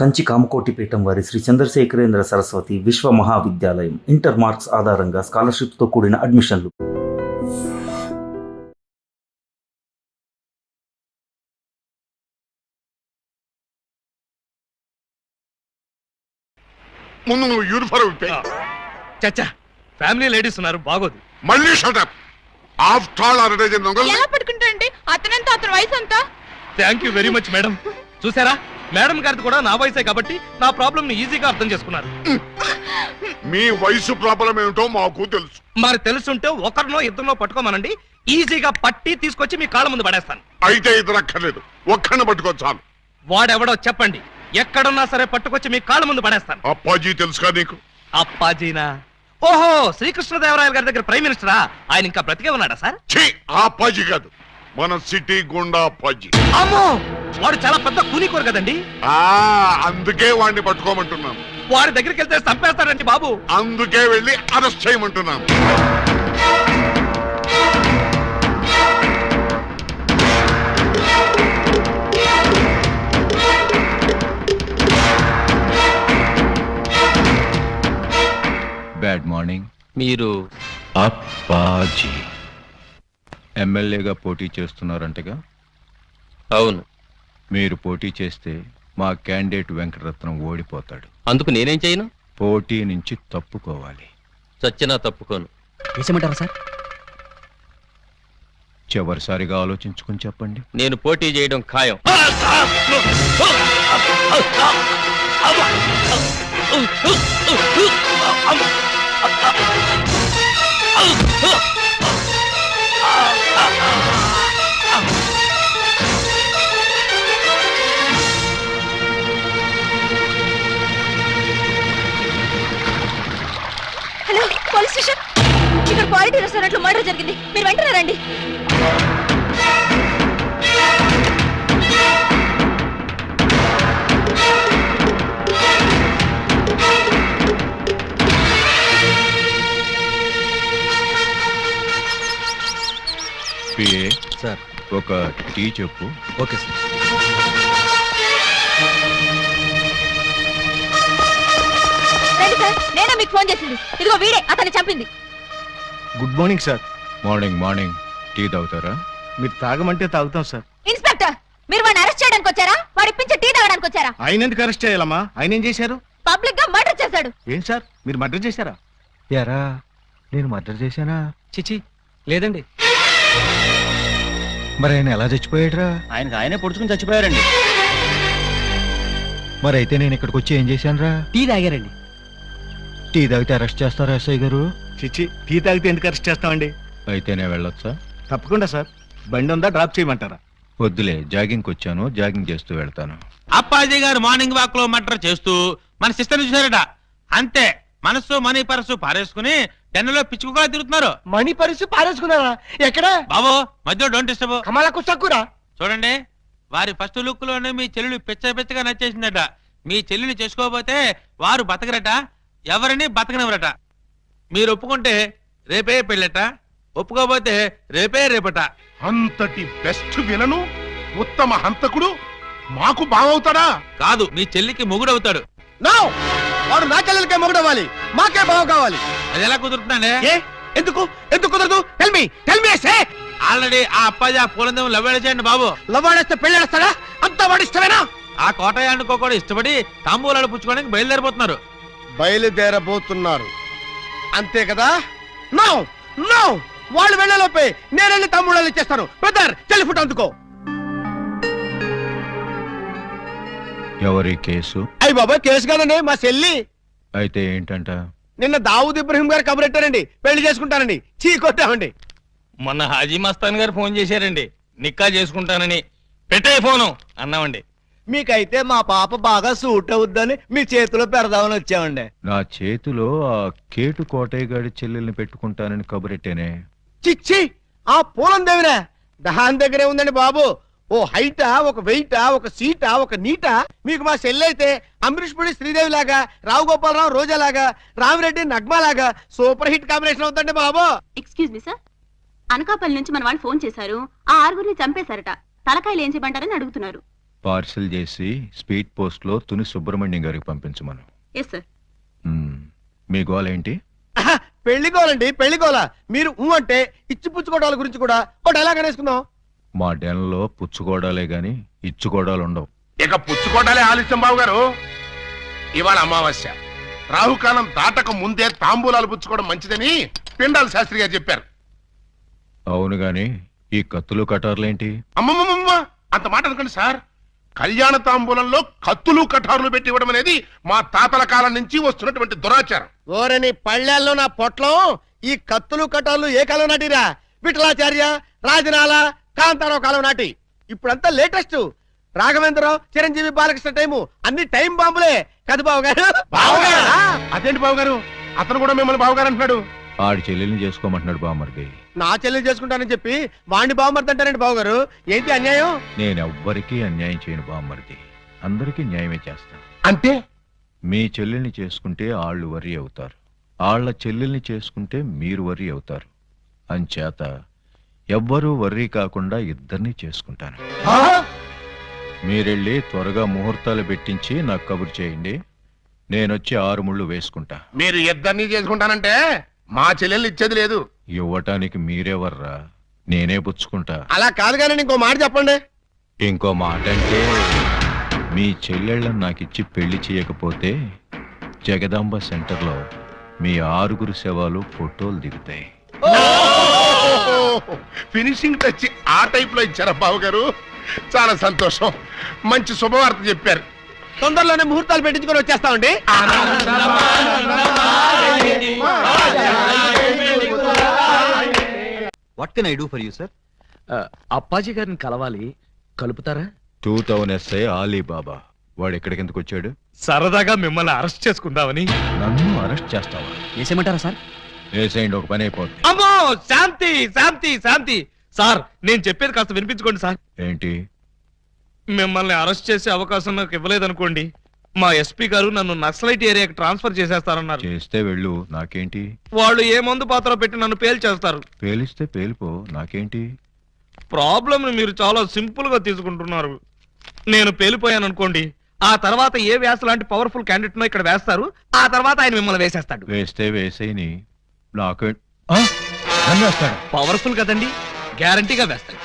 కంచి కామకోటిపీఠం వారి శ్రీ చంద్రశేఖరేంద్ర సరస్వతి విశ్వ మహావిద్యాలయం inter marks ఆధారంగా స్కాలర్షిప్తో కూడిన అడ్మిషన్లు. ముందు నువ్వు యూనిఫారం ఇప్పే. చచ్చా ఫ్యామిలీ లేడీస్ ఉన్నారు బాగోదు. మళ్ళీ షటప్. ఆఫ్టర్ ఆల్ అరడజన్ దొంగలు. ఎలా పట్టుకుంటారండి? అతనంతా అతని వయసు అంతా. Thank you very much madam. చూసారా, మేడం గారిది కూడా నా వయసే కాబట్టి నా ప్రాబ్లం ని ఈజీగా అర్థం చేసుకున్నారు. మీ వయసు ప్రాబ్లం ఏమిటో మాకు తెలుసు. మరి తెలుసుంటే ఒకరినో ఇద్దరినో పట్టుకోమనండి, ఈజీగా పట్టి తీసుకొచ్చి మీ కాళ్ళ ముందు పడేస్తాను. అయితే ఇద్దరు అక్కర్లేదు, ఒక్కడిని పట్టుకోవచ్చాను. వాడెవడో చెప్పండి, ఎక్కడున్నా సరే పట్టుకొచ్చి మీ కాళ్ళ ముందు పడేస్తాను. అప్పాజీ తెలుసుగా నీకు? అప్పాజీనా? ఓహో, శ్రీకృష్ణదేవరాయల గారి దగ్గర ప్రైమ్ మినిస్టరా? ఆయన ఇంకా బ్రతికే ఉన్నాడా సార్? ఛీ, ఆ అప్పాజీ కాదు, మన సిటీ గుండా అప్పాజీ. అమ్మో, వాడు చాలా పెద్ద కూలీకోరు కదండి. అందుకే వాడిని పట్టుకోమంటున్నాను. వాడి దగ్గరికి వెళ్తే చంపేస్తాడండి బాబు. అందుకే వెళ్ళి అరెస్ట్ చేయమంటున్నాను. Bad morning. మీరు అప్పాజీ ఎమ్మెల్యేగా పోటీ చేస్తున్నారంటగా? అవును. మీరు పోటీ చేస్తే మా క్యాండిడేట్ వెంకటరత్నం ఓడిపోతాడు. అందుకు నేనేం చేయను? పోటీ నుంచి తప్పుకోవాలి. చచ్చినా తప్పుకోను. వేసేమంటారా సార్? చివరిసారిగా ఆలోచించుకుని చెప్పండి. నేను పోటీ చేయడం ఖాయం. Hello, police station. ఇక్కడ క్వాలిటీ రెస్టారెంట్ లో మర్డర్ జరిగింది, మీరు వెంటనే రండి. PA sir. ఒక టీ చెప్పు. Okay sir. రండి సార్, నేనే మీకు ఫోన్ చేసింది. ఇదిగో వీడే అతన్ని చంపింది. Good morning sir. Morning morning. Tea తాగుతారా? మీరు తాగమంటే తాగుతాం సార్. ఇన్స్పెక్టర్, మీరు వాడిని అరెస్ట్ చేయడానికి వచ్చారా, వాడి ఇప్పించి టీ తాగడానికి వచ్చారా? ఆయన ఎందుకు అరెస్ట్ చేయాలమ్మా? ఆయన ఏం చేశారు? పబ్లిక్ గా మర్డర్ చేశాడు. ఏం సార్, మీరు మర్డర్ చేశారా? యారా, నేను మర్డర్ చేశానా? చిచి లేదండి. మరి ఆయన ఎలా చచ్చిపోయాడురా? ఆయనకు ఆయనే పొడుచుకుని చచ్చిపోయారండి. మరి అయితే నేను ఇక్కడికి వచ్చి ఏం చేశానురా? టీ తాగారండి. టీ తాగితే అరెస్ట్ చేస్తారా ఎస్ఐ గారు? చిచ్చి, టీ తాగితే ఎందుకు అరెస్ట్ చేస్తామండి? అయితే నేను వెళ్ళొచ్చా? తప్పకుండా సార్. బండి ఉందా, డ్రాప్ చేయమంటారా? వద్దులే, జాగింగ్కి వచ్చాను, జాగింగ్ చేస్తూ వెళ్తాను. అప్పాజీ గారు మార్నింగ్ వాక్ లో మటర్ చేస్తూ మన సిస్టర్ చూసారట. అంతే, మనసు మనీ పరసు పారేసుకుని టెన్నులో పిచ్చుకుగా తిరుగుతున్నారు. మణి పరిస్థితి పారేసుకున్నారా? ఎక్కడ బాబు మధ్యలో డోంట్ డిస్టర్బ్. కమలకు తక్కురా. చూడండి, వారి ఫస్ట్ లుక్ లోనే మీ చెల్లెలు పిచ్చగా నచ్చేసిందట. మీ చెల్లిని చేసుకోకపోతే వారు బతకరట, ఎవరిని బతకనివ్వరట. మీరు ఒప్పుకుంటే రేపే పెళ్ళట, ఒప్పుకోకపోతే రేపట. అంతటి బెస్ట్ విలను ఉత్తమ హంతకుడు మాకు బావవుతాడా? కాదు, మీ చెల్లికి మొగుడవుతాడు. వాడు నా చెల్లెలకే మొగుడవ్వాలి, మాకే బావ కావాలి. అది ఎలా కుదురుతుందండి? ఎందుకు ఎందుకు కుదరదు? టెల్ మీ సే. ఆల్రెడీ ఆ అప్పాజీ ఆ పూలందేమో లవ్వేళ చేయండి బాబు. లవ్వాడేస్తే పెళ్ళేస్తాడా? అంతా వాడి ఇష్టమేనా? ఆ కోటయ్య అనుకో కూడా ఇష్టపడి తాంబూలాలు పుచ్చుకోవడానికి బయలుదేరిపోతున్నారు. బయలుదేరబోతున్నారు అంతే కదా? నో నో, వాళ్ళు వెళ్ళలోపే నేను వెళ్ళి తమ్ముళ్ళు ఇచ్చేస్తాను. బ్రదర్, టెలిఫోన్ అందుకో. ఎవరి కేసు? అయ్యి బాబా, కేసు కాదండి, మా చెల్లి. అయితే ఏంటంట? నిన్న దావూద్ ఇబ్రహీం గారు కబురెట్టారండి, పెళ్లి చేసుకుంటానండి. చీ కొట్టామండి. మొన్న హాజీ మస్తాన్ గారు ఫోన్ చేశారండి, నిక్కా చేసుకుంటానని. పెట్టే ఫోను అన్నామండి. మీకైతే మా పాప బాగా సూట్ అవుద్దని మీ చేతిలో పెడదామని వచ్చామండి. నా చేతిలో ఆ కేటు కోటయ్య గారి చెల్లెల్ని పెట్టుకుంటానని కబురెట్టేనే. చిచ్చి, ఆ పూలం దేవినా? దాని దగ్గరే ఉందండి బాబు. ఓ హైటా, ఒక వెయిటా, ఒక సీటా, ఒక నీటా. మీకు మా చెల్లైతే అమరీష్ పుడి శ్రీదేవి లాగా, రావు గోపాలరావు రోజా లాగా, రామిరెడ్డి నగ్మా లాగా సూపర్ హిట్ కాంబినేషన్ అవుతుందండి బాబు. ఎక్స్క్యూజ్ మీ సార్, అనకాపల్లి నుంచి మన వాళ్ళు ఫోన్ చేశారు. ఆ ఆరుగురిని చంపేశారట. తలకాయలు ఏం చేయమంటారని అడుగుతున్నారు. పార్సిల్ చేసి స్పీడ్ పోస్ట్ లో తుని సుబ్రహ్మణ్యం గారికి పంపించమను. Yes sir. మీ గోల్ ఏంటి? పెళ్లికోవాలండి, పెళ్లికోవాలా. మీరు అంటే ఇచ్చిపుచ్చుకోవడాల గురించి కూడా ఒక డైలాగ్ అనేసుకుందాం. మా డెన్లో పుచ్చుకోవడాలే గాని ఇచ్చుకోవడాలు ఉండవు. ఇక పుచ్చుకోటాలే ఆలస్యం బాబు గారు. ఇవాళ అమావాస్య, రాహుకాలం దాటక ముందే తాంబూలాలు పుచ్చుకోవడం మంచిదని పిండాల శాస్త్రి గారు చెప్పారు. అవును గాని ఈ కత్తులు కటార్లేంటి? అమ్మమ్మమ్మ, అంత మాట అనుకోండి సార్. కళ్యాణ తాంబూలంలో కత్తులు కఠారులు పెట్టి ఇవ్వడం అనేది మా తాతల కాలం నుంచి వస్తున్నటువంటి దురాచారం. ఓరని పళ్ళెల్లో నా పొట్లం. ఈ కత్తులు కటాలు ఏ కాలం నాటిరా? విఠలాచార్య, రాజనాల, కాంతారావు కాలం నాటి. ఇప్పుడంతా లేటెస్ట్. రాఘవేంద్రరావు, చిరంజీవి, బాలకృష్ణ టైము అన్ని టైం బాంబులే కదా బావగారు? అదేంటి బాబు గారు, అతను కూడా మిమ్మల్ని బావగారు అంటున్నాడు. ఆడి చెల్లెల్ని చేసుకోమంటున్నాడు బామ్మర్ది. నా చెల్లి చేసుకుంటానని చెప్పి వాణ్ణి బావమర్దంటారండి బావగారు. ఏంటి అన్యాయం? నేనెవ్వరికీ అన్యాయం చేయను బామ్మర్ది, అందరికీ న్యాయమే చేస్తాను. అంటే మీ చెల్లెల్ని చేసుకుంటే ఆళ్ళు వర్రీ అవుతారు, ఆళ్ల చెల్లెల్ని చేసుకుంటే మీరు వర్రీ అవుతారు. అంచేత ఎవ్వరూ వర్రీ కాకుండా ఇద్దరిని చేసుకుంటాను. మీరెళ్ళి త్వరగా ముహూర్తాలు పెట్టించి నాకు కబురు చేయండి. నేనొచ్చి 6 ముళ్ళు వేసుకుంటా. మీరు ఇద్దరిని చేసుకుంటానంటే మా చెల్లెల్ని ఇచ్చేది లేదు. ఇవ్వటానికి మీరెవర్రా, నేనే పుచ్చుకుంటా. అలా కాదు కానీ ఇంకో మాట చెప్పండి. ఇంకో మాట అంటే మీ చెల్లెళ్ళని నాకిచ్చి పెళ్లి చేయకపోతే జగదాంబ సెంటర్లో మీ 6 శవాలు ఫోటోలు దిగుతాయి. ఫినిషింగ్ టచ్ ఆ టైప్ లో ఇచ్చారా బాబు గారు? చాలా సంతోషం, మంచి శుభవార్త చెప్పారు. తొందరలోనే ముహూర్తాలు పెట్టించుకొని వచ్చేస్తామండి. What can I do for you sir? Appaji గారిని కలవాలి, కలుపుతారా? 2000 SI ఆలీబాబా వాడు ఎక్కడికి ఎందుకు వచ్చాడు? సరదాగా మిమ్మల్ని అరెస్ట్ చేసుకుందామని. నన్ను అరెస్ట్ చేస్తావా? వేసేయమంటారా సార్? వేసేయండి, ఒక పని అయిపోద్ది. అమ్మో, శాంతి శాంతి శాంతి. సార్, నేను చెప్పేది కాస్త వినిపించుకోండి సార్. ఏంటి? మిమ్మల్ని అరెస్ట్ చేసే అవకాశం నాకు ఇవ్వలేదనుకోండి, మా ఎస్పీ గారు నన్ను నక్సలైట్ ఏరియాకి ట్రాన్స్ఫర్ చేసేస్తారన్నారు. చేస్తే వెళ్ళు, నాకేంటి? వాళ్ళు ఏ మందు పాత్ర పెట్టి నన్ను పేల్చేస్తారు. పేలిస్తే పేలిపో, నాకేంటి? ప్రాబ్లం మీరు చాలా సింపుల్ గా తీసుకుంటున్నారు. నేను పేలిపోయాను అనుకోండి, ఆ తర్వాత ఏ వ్యాస లాంటి పవర్ఫుల్ క్యాండిడేట్ నో ఇక్కడ వేస్తారు, ఆ తర్వాత ఆయన మిమ్మల్ని వేసేస్తాడు. వేస్తే వేసేయని, నాకే వేస్తాడు. పవర్ఫుల్ కదండి, గ్యారంటీగా వేస్తాడు.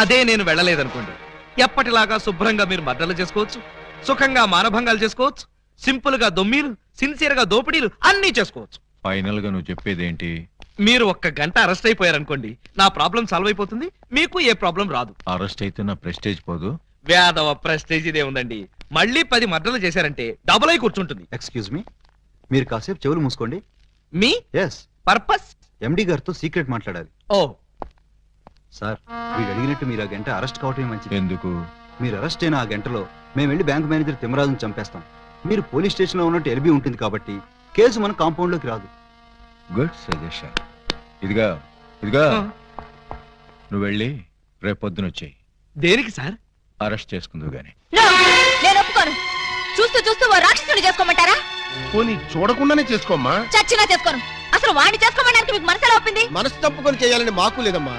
అదే నేను వెళ్ళలేదనుకోండి, ఎప్పటిలాగా శుభ్రంగా మీరు మర్డర్లు చేసుకోవచ్చు, సుఖంగా మానభంగాలు చేసుకోవచ్చు, సింపుల్ గా దొమ్మీలు, సిన్సియర్ గా దోపిడీలు అన్నీ చేసుకోవచ్చు. ఫైనల్ గా నువ్వు చెప్పేదేంటి? మీరు 1 గంట అరెస్ట్ అయిపోయారనుకోండి, నా ప్రాబ్లం సాల్వ్ అయిపోతుంది, మీకు ఏ ప్రాబ్లం రాదు. అరెస్ట్ అయితే నా ప్రెస్టేజ్ పోదు? వేదవ ప్రెస్టేజ్ ఇదే ఉందండి. మళ్ళీ 10 మర్డర్లు చేశారంటే డబుల్ అయి కూర్చుంటుంది. ఎక్స్క్యూజ్ మీ, మీరు కాసేపు చెవులు మూసుకోండి. Me yes, purpose? ఎండి గారితో సీక్రెట్ మాట్లాడాలి. ఓ సార్, వీడు అడిగినట్టు మీరు ఆ గంట అరెస్ట్ కావటమే మంచిది. ఎందుకు? మీరు అరెస్ట్ అయిన ఆ గంటలో మేము వెళ్ళి బ్యాంక్ మేనేజర్ తిమ్మరాజును చంపేస్తాం. మీరు పోలీస్ స్టేషన్ లో ఉన్నట్టు ఎల్బీ ఉంటుంది కాబట్టి కేసు మన కాంపౌండ్ లోకి రాదు. Good suggestion. ఇదిగా ఇదిగా నువ్వు వెళ్ళి రేపొద్దున వచ్చేయి. దేనికి సార్? అరెస్ట్ చేసుకుందు గాని. నేను ఒప్పుకోను. చూస్తూ చూస్తూ ఓ రాక్షసుని చేసుకోమంటారా? పోనీ చూడకుండానే చేసుకోమ్మా. చచ్చినా చేసుకోను. అసలు వాడిని చేసుకోమడానికి మీకు మనసు ఎలా ఒప్పింది? మనసు తప్పుకొని చేయాలని మాకు లేదమ్మా,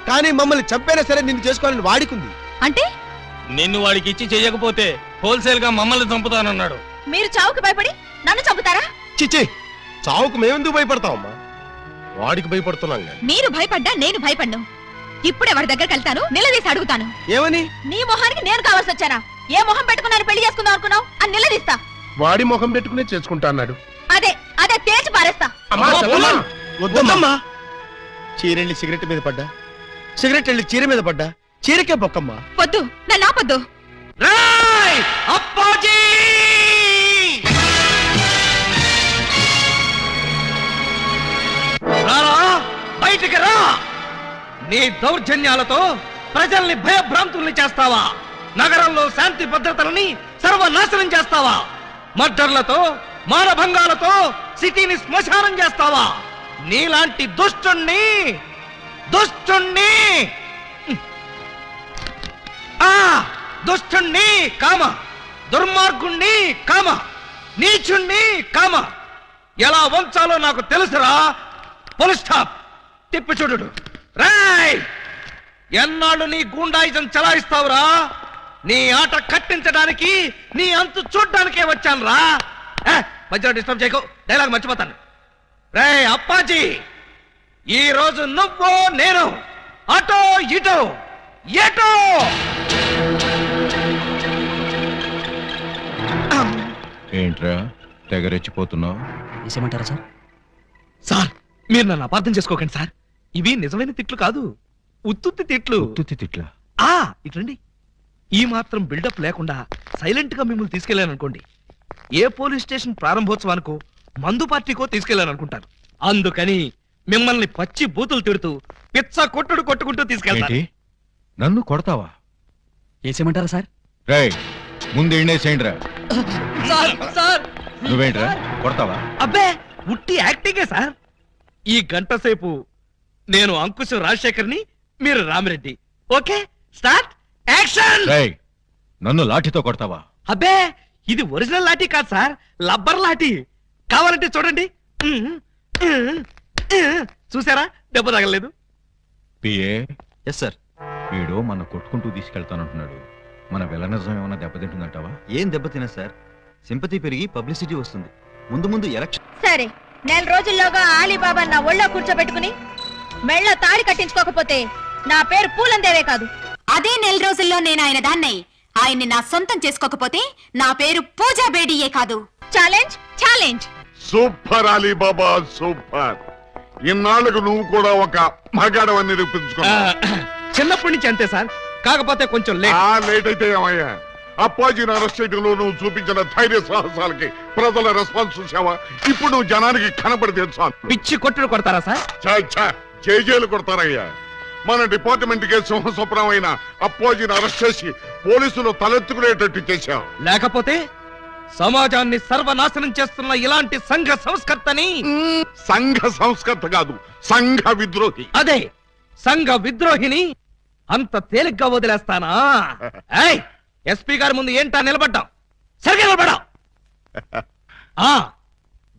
కానీ మమ్మల్ని చంపైనా సరే నిన్ను చేసుకోవాలని వాడికుంది. అంటే నిన్ను వాడికి ఇచ్చి చేయకపోతే హోల్సేల్ గా మమ్మల్ని చంపుతానన్నాడు. మీరు చావుకు భయపడి నన్ను చంపుతారా? చిచ్చి, చావుకు మేమెందుకు భయపడతామమ్మా? వాడికి భయపడుతున్నాం. మీరు భయపడ్డా నేను భయపడ్ను. ఇప్పుడే వాడి దగ్గరికి వెళ్తాను, నిలదీసి అడుగుతాను. ఏమని? నీ మొహానికి నేను కావాల్సి వచ్చానా? ఏ మొహం పెట్టుకున్నాను పెళ్లి చేసుకుందాం అనుకున్నావు అని నిలదీస్తా. వాడి ముఖం పెట్టుకునే చేసుకుంటా అన్నాడు. అదే అదే తేల్చి పారేస్తా. వద్దమ్మా. చీరెళ్ళి సిగరెట్ మీద పడ్డా, సిగరెట్ వెళ్ళి చీర మీద పడ్డా, చీరకే బొక్కమ్మా. వద్దు, నన్ను ఆపొద్దు. అప్పాజీ! బయటికి రా. నీ దౌర్జన్యాలతో ప్రజల్ని భయభ్రాంతుల్ని చేస్తావా? నగరంలో శాంతి భద్రతలని సర్వనాశనం చేస్తావా? మర్డర్లతో, మానభంగాలతో సిటీని శ్మశానం చేస్తావా? నీలాంటి దుష్టుణ్ణి దుష్టుణ్ణి కామ, దుర్మార్గుణ్ణి కామ, నీచుణ్ణి కామ ఎలా వంచాలో నాకు తెలుసురా. Full stop. తిప్పి చూడు. రాయ్, ఎన్నాళ్ళు నీ గూండాయిజం చలాయిస్తావురా? నీ ఆట కట్టించడానికి నీ అంతు చూడ్డానికే వచ్చాను రా. మధ్యలో డిస్టర్బ్ చేయకు, డైలాగ్ మర్చిపోతాను. రే అప్పాజీ, ఈ రోజు నువ్వు నేను అటో ఇటో ఎటో. ఏంట్రా తెగ రెచ్చిపోతున్నావు? వేసేయమంటారా సార్? సార్ మీరు నన్ను అపార్థం చేసుకోకండి సార్, ఇవి నిజమైన తిట్లు కాదు, ఉత్తుత్తి తిట్లు. ఉత్తుత్తి తిట్లా? ఇట్లండి. ఈ మాత్రం బిల్డప్ లేకుండా సైలెంట్ గా మిమ్మల్ని తీసుకెళ్లాను అనుకోండి, ఏ పోలీస్ స్టేషన్ ప్రారంభోత్సవానికో మందు పార్టీకో తీసుకెళ్లాను అనుకుంటారు. అందుకని మిమ్మల్ని పచ్చి బూతులు తిడుతూ పిచ్చ కొట్టుడు కొట్టుకుంటూ తీసుకెళ్తాను. ఏంటి, నన్ను కొడతావా? వేసేయమంటారా సార్? రేయ్, ముందు ఎండేసేయండిరా. సార్ సార్ నువ్వేంట్రా కొడతావా? అబ్బే ఉట్టి యాక్టింగే సార్. ఈ గంట సేపు నేను అంకుశ్ రాజశేఖర్ని, మీరు రామిరెడ్డి. Okay start action. రేయ్, నన్ను లాఠీతో కొడతావా? అబ్బే ఇది ఒరిజినల్ లాఠీ కాదు సార్, లబ్బర్ లాఠీ. కావాలంటే చూడండి. చూసారా, దెబ్బ తగలేదు. PA, yes sir. వీడు మన కొట్టుకుంటూ తీసుకెళ్తానంటున్నాడు. మన విలనిజం ఏమైనా దెబ్బతింటుందంటావా? ఏం దెబ్బతినా సార్, సింపతి పెరిగి పబ్లిసిటీ వస్తుంది. ముందు ముందు ఎలక్షన్. సరే, నెల రోజుల్లోగా ఆలీబాబా నా ఒళ్ళో కూర్చోబెట్టుకుని మెళ్ళ తాడి కట్టించుకోకపోతే నా పేరు పూలందేవే కాదు. అదే నెల రోజుల్లో నేను ఆయన దాన్నై ఆయన్ని నా సొంతం చేసుకోకపోతే నా పేరు పూజా బేడియే కాదు. Challenge challenge. Super Alibaba super. ఇన్నాళ్ళకు నువ్వు కూడా ఒక మగాడవని నిరూపించుకున్నావు. చిన్నప్పటి నుంచి అంతే సార్, కాకపోతే కొంచెం లేట్ అయితే ఏమయ్యా? అప్పాజీని అరెస్ట్ చేయడంలో నువ్వు చూపించిన ధైర్య సాహసాలకి ప్రజల రెస్పాన్స్ చూసావా? ఇప్పుడు నువ్వు జనానికి కనపడితే చాలు. పిచ్చి కొట్టుడు కొడతారా సార్? జైలు కొడతారయ్యా. మన డిపార్ట్మెంట్ కే సింహస్వప్నం అయిన అప్పాజీని అరెస్ట్ చేసి పోలీసులు తలెత్తుకునేటట్టు చేశావు. లేకపోతే సమాజాన్ని సర్వనాశనం చేస్తున్న ఇలాంటి సంఘ సంస్కర్తని. సంఘ సంస్కర్త కాదు, సంఘ విద్రోహి. అదే సంఘ విద్రోహిని అంత తేలిగ్గా వదిలేస్తానా? ఎస్పీ గారి ముందు ఏంటా నిలబడ్డాం? సరిగ్గా నిలబడ్డాం.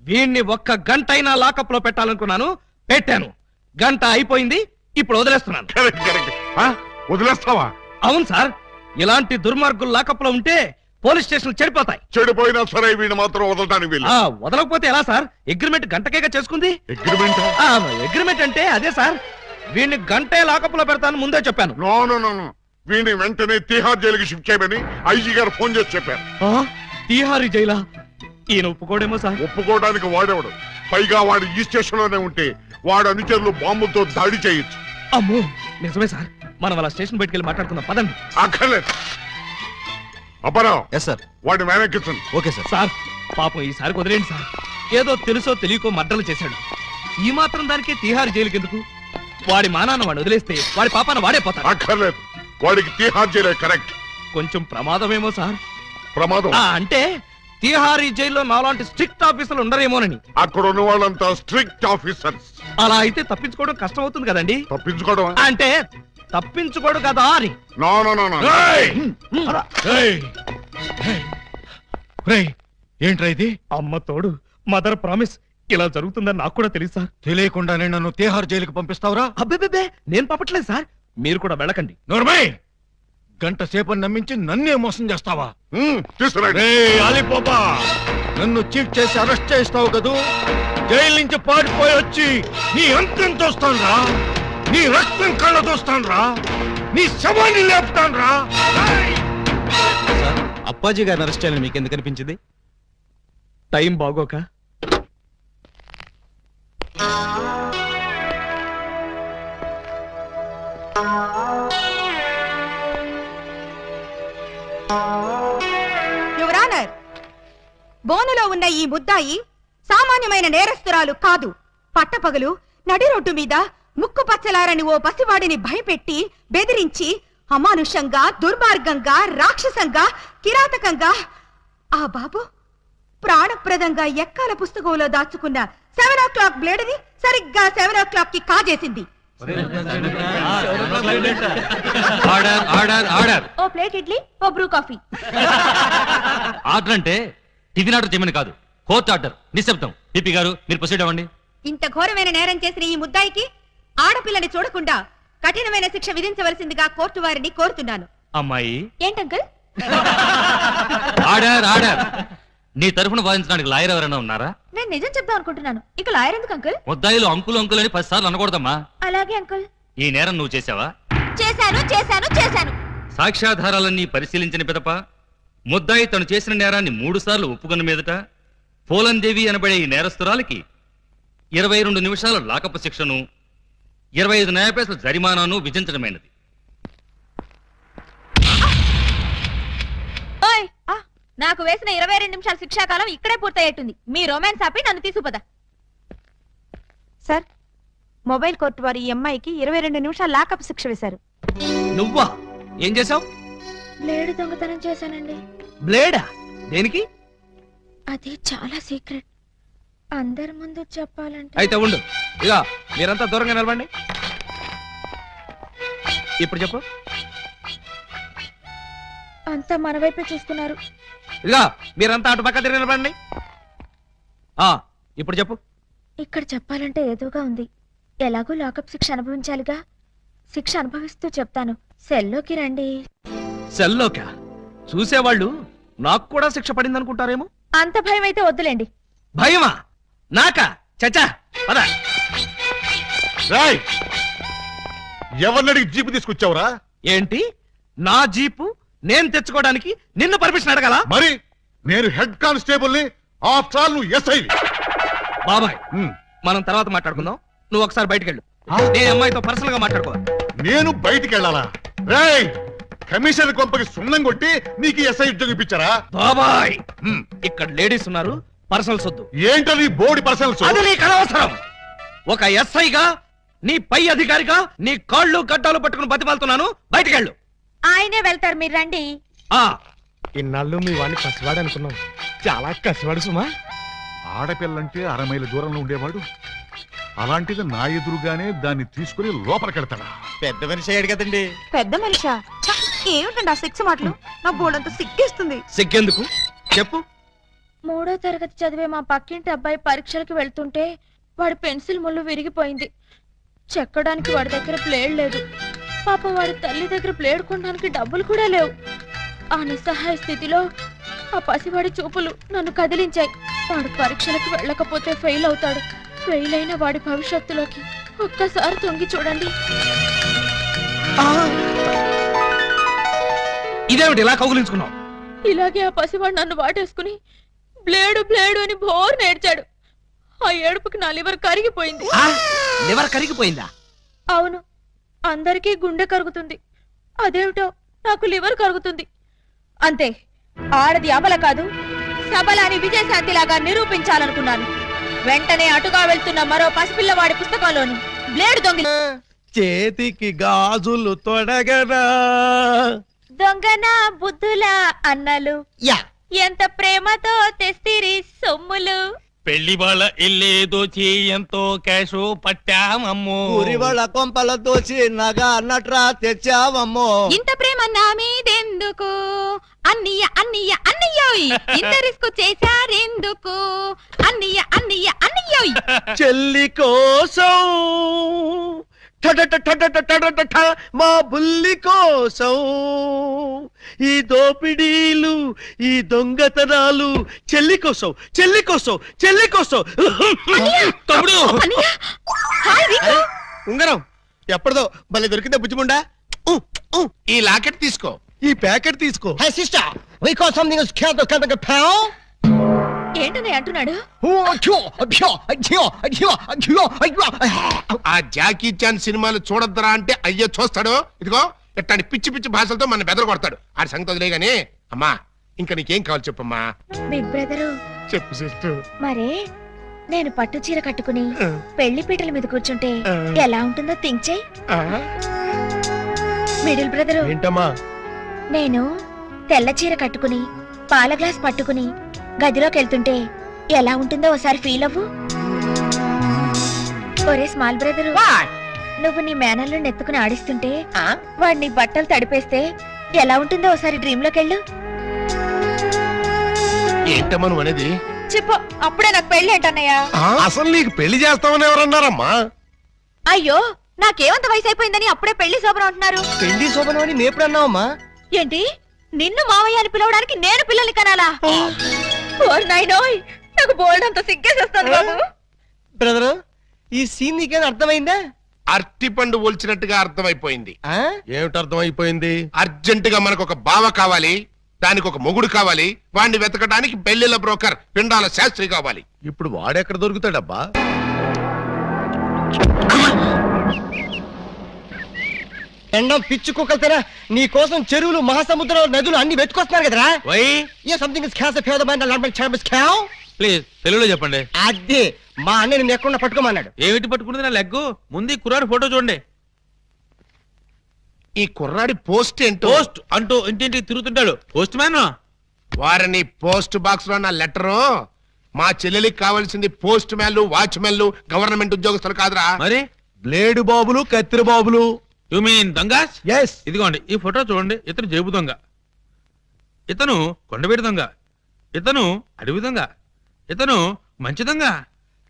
వీణ్ణి ఒక్క గంట అయినా లాకప్ లో పెట్టాలనుకున్నాను, పెట్టాను. గంట అయిపోయింది, ఇప్పుడు వదిలేస్తున్నాను. వదిలేస్తావా? అవును సార్, ఇలాంటి దుర్మార్గులు లాకప్ లో ఉంటే పోలీస్ స్టేషన్ చెడిపోతాయి. చెడిపోయినా సరే వీడిని మాత్రం వదలడానికి వీలు. వదలకపోతే ఎలా సార్? అగ్రిమెంట్ గంటకేగా చేసుకుంది. అగ్రిమెంట్ అంటే అదే సార్, వీడిని గంటే లాకప్ లో పెడతాను ముందే చెప్పాను. నో, వీడిని వెంటనే తిహార్ జైలుకి షిఫ్ట్ చేయమని ఐజీ గారు ఫోన్ చేసి చెప్పారు. తిహారీ జైలా? ఈయన ఒప్పుకోడేమో సార్. ఒప్పుకోవడానికి వాడేవాడు, పైగా వాడు ఈ స్టేషన్ లోనే ఉంటే వాడు అనుచరులు బాంబులతో దాడి చేయొచ్చు. అమ్మో నిజమే సార్, మనం అలా స్టేషన్ బయటకెళ్ళి మాట్లాడుకుందాం పదండి. అక్కర్లేదు. అపరావు, ఎస్ సార్. వాడిని వెనక్కించండి. Okay sir. సార్ పాపం ఈసారి వదిలేండి సార్, ఏదో తెలుసో తెలియకో మర్డర్లు చేశాడు. ఈ మాత్రం దానికే తిహార్ జైలుకి ఎందుకు? వాడి మానాన్న వాడు వదిలేస్తే వాడి పాపాన వాడే పోతాడు. అక్కర్లేదు, వాడికి తిహార్ జైలే కరెక్ట్. కొంచెం ప్రమాదమేమో సార్. ప్రమాదం అంటే తిహారీ జైల్లో నాలాంటి స్ట్రిక్ట్ ఆఫీసర్లు ఉండరేమోనని. అక్కడ ఉన్న వాళ్ళంతా స్ట్రిక్ట్ ఆఫీసర్స్. అలా అయితే తప్పించుకోవడం కష్టం అవుతుంది కదండి. తప్పించుకోవడం అంటే తప్పించుకోడు కదా అని. నో. ఏంట్రా ఇది? అమ్మ తోడు, మదర్ ప్రామిస్, ఇలా జరుగుతుందని నాకు కూడా తెలుసు సార్. తెలియకుండానే నన్ను తిహార్ జైలుకి పంపిస్తావురా? అబ్బే నేను పంపట్లేదు సార్, మీరు కూడా వెళ్ళకండి. నోర్మై, గంట సేపు నమ్మించి నన్నే మోసం చేస్తావా? తీసుకురండి. అలీబాబా, నన్ను చీట్ చేసి అరెస్ట్ చేస్తావు కదూ? జైలు నుంచి పారిపోయి వచ్చి నీ అంతం చూస్తాను రా, నీ రక్తం కళ్ళ చూస్తాను రా, నీ శవాన్ని లేపుతాను రా. అప్పాజీ గారిని అరెస్ట్ చేయాలని మీకు ఎందుకు అనిపించింది? టైం బాగోక. యువర్ ఆనర్, బోనులో ఉన్న ఈ ముద్దాయి సామాన్యమైన నేరస్తురాలు కాదు. పట్టపగలు నడి రోడ్డు మీద ముక్కు పచ్చలారని ఓ పసివాడిని భయపెట్టి బెదిరించి అమానుషంగా, దుర్మార్గంగా, రాక్షసంగా, కిరాతకంగా ఆ బాబు ప్రాణప్రదంగా ఎక్కాల పుస్తకంలో దాచుకున్న 7 o'clock బ్లేడ్ని సరిగ్గా 7 o'clock కి కాజేసింది. ఓ ప్లేట్ ఇడ్లీ, ఓ బ్రూ కాఫీ. ఆర్డర్ అంటే టిఫిన్ ఆర్డర్ చేయమని కాదు, కోర్టు ఆర్డర్. నిశ్శబ్దం. పిపి గారు మీరు ప్రొసీడ్ అవ్వండి. ఇంత ఘోరమైన నేరం చేసిన ఈ ముద్దాయికి ఆడపిల్లని చూడకుండా కఠినమైన శిక్ష విధించవలసిందిగా కోర్టు వారిని కోరుతున్నాను. అమ్మాయి, ఏంటంకల్? Order order. నీ తరఫున వాదించడానికి లాయర్ ఎవరైనా ఉన్నారా? నేను నిజం చెప్దాం అనుకుంటున్నాను. ఇక లాయర్ ఎందుకు అంకుల్? ముద్దాయిలు అంకులు అంకులు అని 10 సార్లు అనకూడదమ్మా. అలాగే అంకుల్. ఈ నేరం నువ్వు చేసావా? చేశాను చేశాను చేశాను. సాక్ష్యాధారాలన్నీ పరిశీలించిన పిదప ముద్దాయి తను చేసిన నేరాన్ని 3 సార్లు ఒప్పుకున్న మీదట పూలందేవి అనబడే ఈ నేరస్తురాలికి 22 నిమిషాల లాకపు శిక్షను 25 న్యాయపైసల జరిమానాను విధించడమైనది. ఓయ్, నాకు వేసిన 22 నిమిషాల శిక్షాకాలం ఇక్కడే పూర్తయ్యేట్టుంది. మీ రొమాన్స్ ఆపి నన్ను తీసుకుపదా. సార్, మొబైల్ కోర్టు వారు ఈ అమ్మాయికి 22 నిమిషాలు లాకప్ శిక్ష వేశారు. నువ్వా? ఏం చేసావు? బ్లేడ్ దొంగతనం చేశానండి. బ్లేడా? దేనికి? అది చాలా సీక్రెట్. అందరి ముందు చెప్పాలంటే. అయితే ఉండు. ఇక మీరంతా దూరంగా నిలబండి. ఇప్పుడు చెప్పు. అంతా మన వైపే చూస్తున్నారు. ఇక మీరంతా అటు పక్క తిరిగి నిలబండి. ఇప్పుడు చెప్పు. ఇక్కడ చెప్పాలంటే ఏదోగా ఉంది. ఎలాగో లాకప్ శిక్ష అనుభవించాలిగా. శిక్ష అనుభవిస్తూ చెప్తాను. సెల్లోకి రండి. సెల్లోకా? చూసేవాళ్ళు నాకు కూడా శిక్ష పడింది అనుకుంటారేమో. అంత భయం అయితే వద్దులేండి. భయమా? నాకా? చచ్చా పద. రాయ్, ఎవరినడికి జీపు తీసుకొచ్చావురా? ఏంటి? నా జీపు నేను తెచ్చుకోవడానికి నిన్ను పర్మిషన్ అడగాల? మరి నేను హెడ్ కానిస్టేబుల్ ని. ఆఫ్టర్ ఆల్ నువ్వు ఎస్ఐ. బాబాయ్, మనం తర్వాత మాట్లాడుకుందాం. నువ్వు ఒకసారి బయటికి వెళ్ళు. నేను అమ్మాయితో పర్సనల్ గా మాట్లాడుకోవాలి. నేను బయటికి వెళ్ళాలా? రేయ్, కమిషనర్ కొంపకి సున్నం కొట్టి నీకు ఎస్ఐ ఉద్యోగం ఇప్పించారా? బాబాయ్, ఇక్కడ లేడీస్ ఉన్నారు. పర్సనల్ సొద్దు. ఏంటది బోడి పర్సనల్స్? అది నీకు అనవసరం. ఒక ఎస్ఐగా, నీ పై అధికారిగా నీ కాళ్ళు గడ్డాలు పట్టుకుని బతిమాలుతున్నాను. బయటికి వెళ్ళు. ఆయనే వెళ్తారు, మీరు రండి. ఇన్నాళ్ళు మీ వాడిని కసివాడు అనుకున్నాం. చాలా కసివాడు సుమా. ఆడపిల్లంటే 6 మైళ్ళ దూరంలో ఉండేవాడు. అలాంటిది నా ఎదురుగానే దాన్ని తీసుకుని లోపలికెడతాడా? పెద్ద మనిషి అయ్యాడు కదండి. పెద్ద మనిషా? ఏమిటండి ఆ శిక్ష మాటలు? నా బోర్డంతా సిగ్గేస్తుంది. సిగ్గెందుకు చెప్పు. 3వ తరగతి చదివే మా పక్కింటి అబ్బాయి పరీక్షలకు వెళ్తుంటే వాడి పెన్సిల్ ముళ్ళు విరిగిపోయింది. చెక్కడానికి వాడి దగ్గర ప్లేడ్ లేదు. పాపం వాడి తల్లి దగ్గర ప్లేడ్ కొనడానికి డబ్బులు కూడా లేవు. ఆ నిస్సహాయ స్థితిలో ఆ పసివాడి చూపులు నన్ను కదిలించాయి. వాడు పరీక్షలకు వెళ్ళకపోతే ఫెయిల్ అవుతాడు. ఫెయిల్ అయిన వాడి భవిష్యత్తులోకి ఒక్కసారి తొంగి చూడండి. ఇదేమిటి ఇలా కౌగులించుకున్నావు? ఇలాగే ఆ పసివాడు నన్ను వాటేసుకుని బ్లేడు బ్లేడు అని బోర్ నేర్చాడు. ఆ ఏడుపుకి నా లివర్ కరిగిపోయింది. లివర్ కరిగిపోయిందా? అవును, అందరికీ గుండె కరుగుతుంది. అదేమిటో నాకు లివర్ కరుగుతుంది. అంతే. ఆడది అబల కాదు, సబల అని విజయశాంతిలాగా నిరూపించాలనుకున్నాను. వెంటనే అటుగా వెళ్తున్న మరో పసిపిల్లవాడి పుస్తకంలోని బ్లేడ్ దొంగ. చేతికి గాజులు తొడగరా దొంగన బుద్ధుల అన్నలు యా ఎంత ప్రేమతో తెస్తిరి సొమ్ములు. పెళ్లి వాళ్ళ ఇల్లే దోచి ఎంతో క్యాషు పట్టామమ్మో. ఊరి వాళ్ళ కొంపల దోచి నగ నట్రా తెచ్చావమ్మో. ఇంత ప్రేమ నా మీదెందుకు? అన్నయ్య అన్నయ్య అన్నయ్యోయ్, ఇంత రిస్క్ చేశారెందుకు? అన్నయ్య అన్నయ్య అన్నయ్యోయ్. చెల్లి కోసం మా బుల్లి కోసం ఈ దోపిడీలు, ఈ దొంగతనాలు చెల్లి కోసం, చెల్లి కోసం, చెల్లి కోసం. తమ్ముడు, ఉంగరం ఎప్పటిదో భలే దొరికిందా బుజ్జిముండా? ఈ లాకెట్ తీసుకో. ఈ ప్యాకెట్ తీసుకో. ఏంటనే అంటున్నాడు? ఆ జాకీ చాన్ సినిమాలు చూడొద్దురా అంటే అయ్యో చూస్తాడు. ఇదిగో ఇట్లాంటి పిచ్చి పిచ్చి భాషలతో మన బెదర కొడతాడు. ఆడి సంగతి వదిలే గానీ అమ్మా, ఇంకా నీకేం కావాలి చెప్పమ్మా. బిగ్ బ్రదరు, చెప్పు సిస్టర్. మరే నేను పట్టు చీర కట్టుకుని పెళ్లి పీటల మీద కూర్చుంటే ఎలా ఉంటుందో థింక్ చెయ్. మిడిల్ బ్రదరు, ఏంటమ్మా? నేను తెల్ల చీర కట్టుకుని పాల గ్లాస్ పట్టుకుని గదిలోకి వెళ్తుంటే ఎలా ఉంటుందో ఒకసారి ఫీల్ అవ్వు. ఒరే స్మాల్ బ్రదరు, నువ్వు నీ మేనల్లో నెత్తుకుని ఆడిస్తుంటే వాడిని బట్టలు తడిపేస్తే ఎలా ఉంటుందో ఒకసారి డ్రీమ్ లోకి వెళ్ళు. ఏంటమ్మా నువ్వు అనేది? చెప్పు, అప్పుడే నాకు పెళ్లి ఏంటన్నయ్యా? అసలు నీకు పెళ్లి చేస్తామని ఎవరన్నారమ్మా? అయ్యో, నాకేమంత వయసు అయిపోయిందని అప్పుడే పెళ్లి శోభనం అంటున్నారు. పెళ్లి శోభనం అని మేపుడన్నావమ్మా? ఏంటి నిన్ను మావయ్య అని పిలవడానికి నేను పిల్లల్ని కనాలా? ఓర్ నాయనోయ్, నాకు బోల్డ్ అంత సిగ్గేసేస్తాను బాబు. బ్రదరు, ఈ సీన్ నీకేం అర్థమైందా? అరటిపండు ఒలిచినట్టుగా అర్థమైపోయింది. ఏమిటి అర్థమైపోయింది? అర్జెంట్ గా మనకు ఒక బావ కావాలి, దానికి ఒక మొగుడు కావాలి, వాడిని వెతకడానికి పెళ్లిళ్ళ బ్రోకర్ పిండాల శాస్త్రి కావాలి. ఇప్పుడు వాడెక్కడ దొరుకుతాడబ్బా? ఎండం పిచ్చి కుక్కలతేనా నీ కోసం చెరువులు, మహాసముద్రం, నదులు అన్ని వెతుకొస్తున్నారు కదరా. Why a something is cans of the man please తెలుగులో చెప్పండి. అదే మా అన్న నిన్ను ఎక్కడ పట్టుకోమన్నాడు. ఏమిటి పట్టుకుంటుంది నా లెగ్గు? ముందు ఈ కుర్రాడు ఫోటో చూడండి. ఈ కుర్రాడి పోస్ట్ ఏంటో. పోస్ట్ అంటూ ఇంటింటికి తిరుగుతుంటాడు. Postman. వారిని పోస్ట్ బాక్స్ లో నా లెటరు. మా చెల్లెలికి కావాల్సింది పోస్ట్ మ్యాన్లు, వాచ్మెన్లు, గవర్నమెంట్ ఉద్యోగస్తులు కాదురా. మరి బ్లేడు బాబులు, కత్తిరి బాబులు. యు మీన్ దొంగస్? ఎస్. ఇదిగోండి ఈ ఫోటో చూడండి. ఇతను జేబు దొంగ, ఇతను కొండవీడి దొంగ, ఇతను అడవి దొంగ, ఇతను మంచి దొంగ.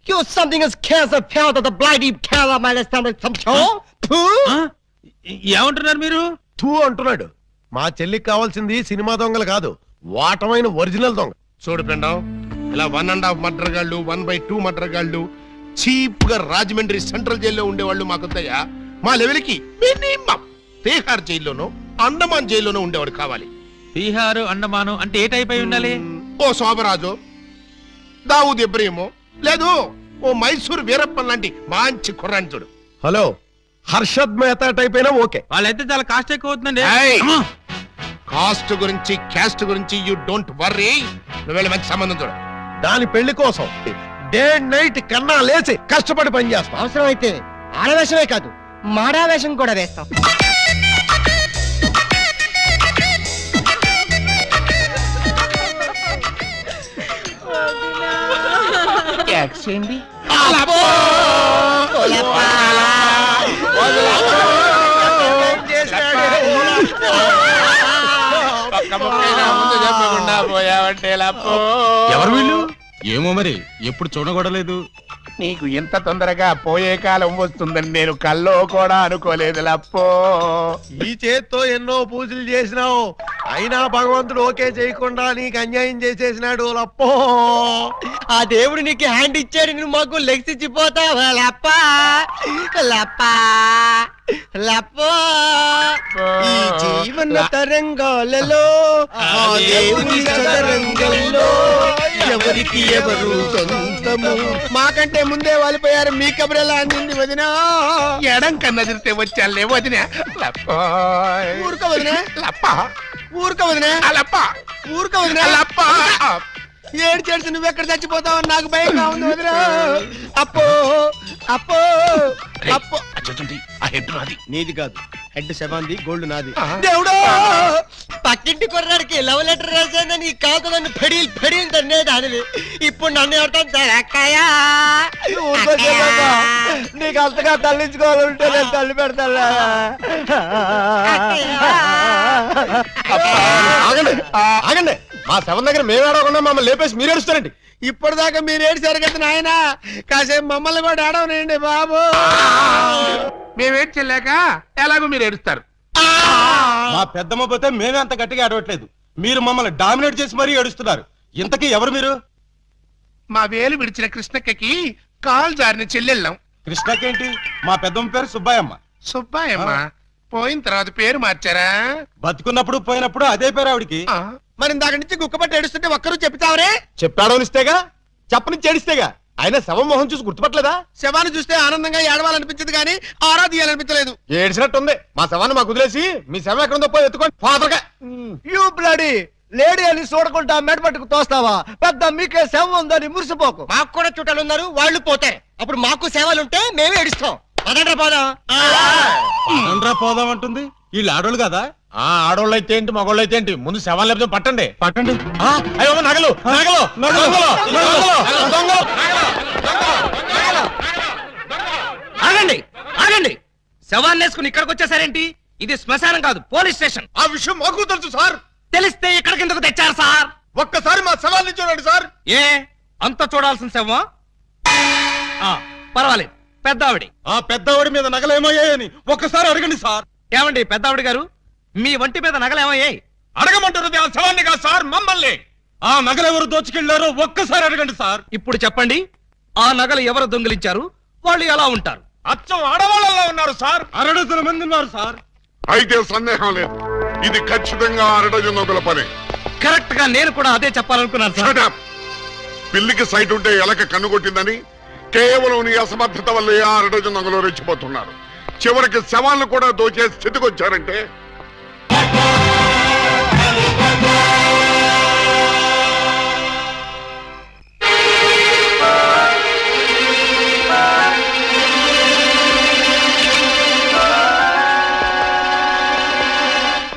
You something is cans of the bloody can of my ఆ? ఏమంటున్నారు మీరు? తూ అంటున్నాడు. మా చెల్లికి కావాల్సింది సినిమా దొంగలు కాదు, వాటమైన ఒరిజినల్ దొంగ. చూడు పిండం, ఇలా 1.5 మర్డర్ గాళ్ళు, 1/2 మర్డర్ గాళ్ళు చీప్ గా రాజమండ్రి సెంట్రల్ జైల్లో ఉండేవాళ్ళు మాకొద్దయ్యా. మా లెవెల్కి మినిమం తీహార్ జైల్లోనూ, అండమాన్ జైల్లోనూ ఉండేవాడు కావాలి. బీహారు, అండమాను అంటే ఏ టైప్ అయి ఉండాలి? ఓ శోభరాజు, దావూద్ ఇబ్రహీము, లేదు ఓ మైసూర్ వీరప్పన్ లాంటి మంచి కుర్రాన్ని చూడు. హలో, హర్షద్ మెహతా టైప్ అయినా ఓకే. వాళ్ళైతే చాలా కాస్ట్ ఎక్కువ అవుతుందండి. ఏయ్! అమ్మా! కాస్ట్ గురించి, క్యాస్ట్ గురించి యూ డోంట్ వర్రీ. నువ్వు వెళ్ళి మంచి సంబంధం చూడు. దాని పెళ్లి కోసం డే నైట్ కన్నా లేచి కష్టపడి పని చేస్తాం. అవసరం అయితే ఆడవేషమే కాదు, మాడావేషం కూడా వేస్తాం. ఎవరు వీళ్ళు? ఏమో మరి, ఎప్పుడు చూడగొడలేదు. నీకు ఎంత తొందరగా పోయే కాలం వస్తుందని నేను కల్లో కూడా అనుకోలేదు లప్పో. ఈ చేత్తో ఎన్నో పూజలు చేసినావు, అయినా భగవంతుడు ఓకే చేయకుండా నీకు అన్యాయం చేసేసినాడు లప్పో. ఆ దేవుడు నీకు హ్యాండ్ ఇచ్చాడు, నువ్వు మాకు లెగ్స్ ఇచ్చిపోతావా లప్పా లప్పా లప్పో. ఈ జీవన తరంగాలలో ఆ దేవుని చదరంగంలో ఎవరికి ఎవరు సొంతము. మాకంటే ముందే వాలిపోయారు, మీ కబురెలా అందింది వదినా? ఎడం కన్నదిరితే వచ్చాలే వదిన. ఊరుక వదినా, లప్ప ఊరుక వదినా, లప్ప ఊరుక వదినా. లప్ప. ఏడ్చేడ్చి నువ్వెక్కడ చచ్చిపోతావు నాకు భయంగా ఉంది వదినా. అప్పో అప్పో అప్పో. ఆ హెడ్ నాది. నీది కాదు, హెడ్ శవాంది, గోల్డ్ నాది. ఆ. దేవుడు, పక్కింటి కుర్రాడికి లవ్ లెటర్ రాశానని కాదు నన్ను ఫెడీలు ఫెడీలు తన్నేదానివి, ఇప్పుడు నన్ను ఎవరితో అక్కయ్యా. నీకు అంతగా తల్లించుకోవాలంటే నేను తల్లి పెడతా. ఆగండి ఆగండి, మా శవం దగ్గర మేము ఏడవకుండా మమ్మల్ని లేపేసి మీరు ఏడుస్తారండి. ఇప్పటిదాకా మీరు ఏడిసారు కదా నాయన, కాసేపు మమ్మల్ని కూడా ఏడవనండి బాబు. మేమేం చెల్లాక ఎలాగో మీరు ఏడుస్తారు. మా పెద్దమ్మ పోతే మేమే అంత గట్టిగా ఏడవట్లేదు, మీరు మమ్మల్ని డామినేట్ చేసి మరీ ఏడుస్తున్నారు. ఇంతకీ ఎవరు మీరు? మా వేలు విడిచిన కృష్ణక్కకి కాల్ జారిన చెల్లెళ్ళం. కృష్ణకేంటి? మా పెద్దమ్మ పేరు సుబ్బాయమ్మ. సుబ్బాయమ్మ పోయిన తర్వాత పేరు మార్చారా? బతుకున్నప్పుడు పోయినప్పుడు అదే పేరు ఆవిడికి. ఆ. మరి ఇందాక నుంచి గుక్కపట్టి ఏడుస్తుంటే ఒక్కరు చెప్తావరే? చెప్పాడోనిస్తేగా, చెప్పని చేడిస్తేగా. ఆయన శవం మొహం చూసి గుర్తుపట్టలేదా? శవాన్ని చూస్తే ఆనందంగా ఏడవాలనిపించదు కానీ ఆరా తీయాలనిపించలేదు. ఏడిసినట్టుంది. మా శవాన్ని మాకు వదిలేసి మీ శవం ఎక్కడుందో పోయి ఎత్తుకోండి ఫాదర్గా. యూ బ్లడీ లేడీ అని చూడకుండా మెడపట్టుకు తోస్తావా? పెద్ద మీకే సేవ ఉందని మురిసిపోకు. మాకు కూడా చుట్టాలు ఉన్నారు, వాళ్ళు పోతారు. అప్పుడు మాకు సేవలుంటే మేమే ఏడుస్తాం. పదండ్రా పోదాం. పదండ్రా పోదాం అంటుంది. వీళ్ళు ఆడోళ్ళు కదా? ఆడోళ్ళు అయితే ఏంటి, మగోళ్ళు అయితే ఏంటి, ముందు శవాలు లేకపోతే పట్టండి పట్టండి. అయ్యో నగలు నగలు నగలు. ఆగండి ఆగండి, శవాన్ని వేసుకుని ఇక్కడికి వచ్చేసారేంటి? ఇది శ్మశానం కాదు, పోలీస్ స్టేషన్. ఆ విషయం మాకు తెలుసు సార్. తెలిస్తే ఇక్కడికి ఎందుకు తెచ్చారు సార్? ఒక్కసారి మా శవాన్ని చూడండి సార్. ఏ అంత చూడాల్సిన శవం? పర్వాలేదు, పెద్దావిడి. ఆ పెద్దవాడి మీద నగలేమయ్యాయని ఒక్కసారి అడగండి సార్. ఏమండి పెద్దావిడి గారు, మీ వంటి మీద నగలేమయ్యాయి? అడగమంటున్నది ఆ శవాన్ని కాదు సార్, మమ్మల్ని. ఆ నగలెవరు దోచుకెళ్లారో ఒక్కసారి అడగండి సార్. ఇప్పుడు చెప్పండి, ఆ నగలు ఎవరు దొంగిలించారు, వాళ్ళు ఎలా ఉంటారు? అచ్చం ఆడవాళ్ళలో ఉన్నారు సార్, 6 మంది ఉన్నారు సార్. అయితే సందేహం లేదు, ఇది ఖచ్చితంగా 6 దొంగల పని. కరెక్ట్ గా నేను కూడా అదే చెప్పాలనుకున్నాను సార్. Shut up! పిల్లికి సైట్ ఉంటే ఎలక కన్నుకొట్టిందని కేవలం నీ అసమర్థత వల్ల 6 దొంగలు రెచ్చిపోతున్నారు. చివరికి శవాలను కూడా దోచే స్థితికి వచ్చారంటే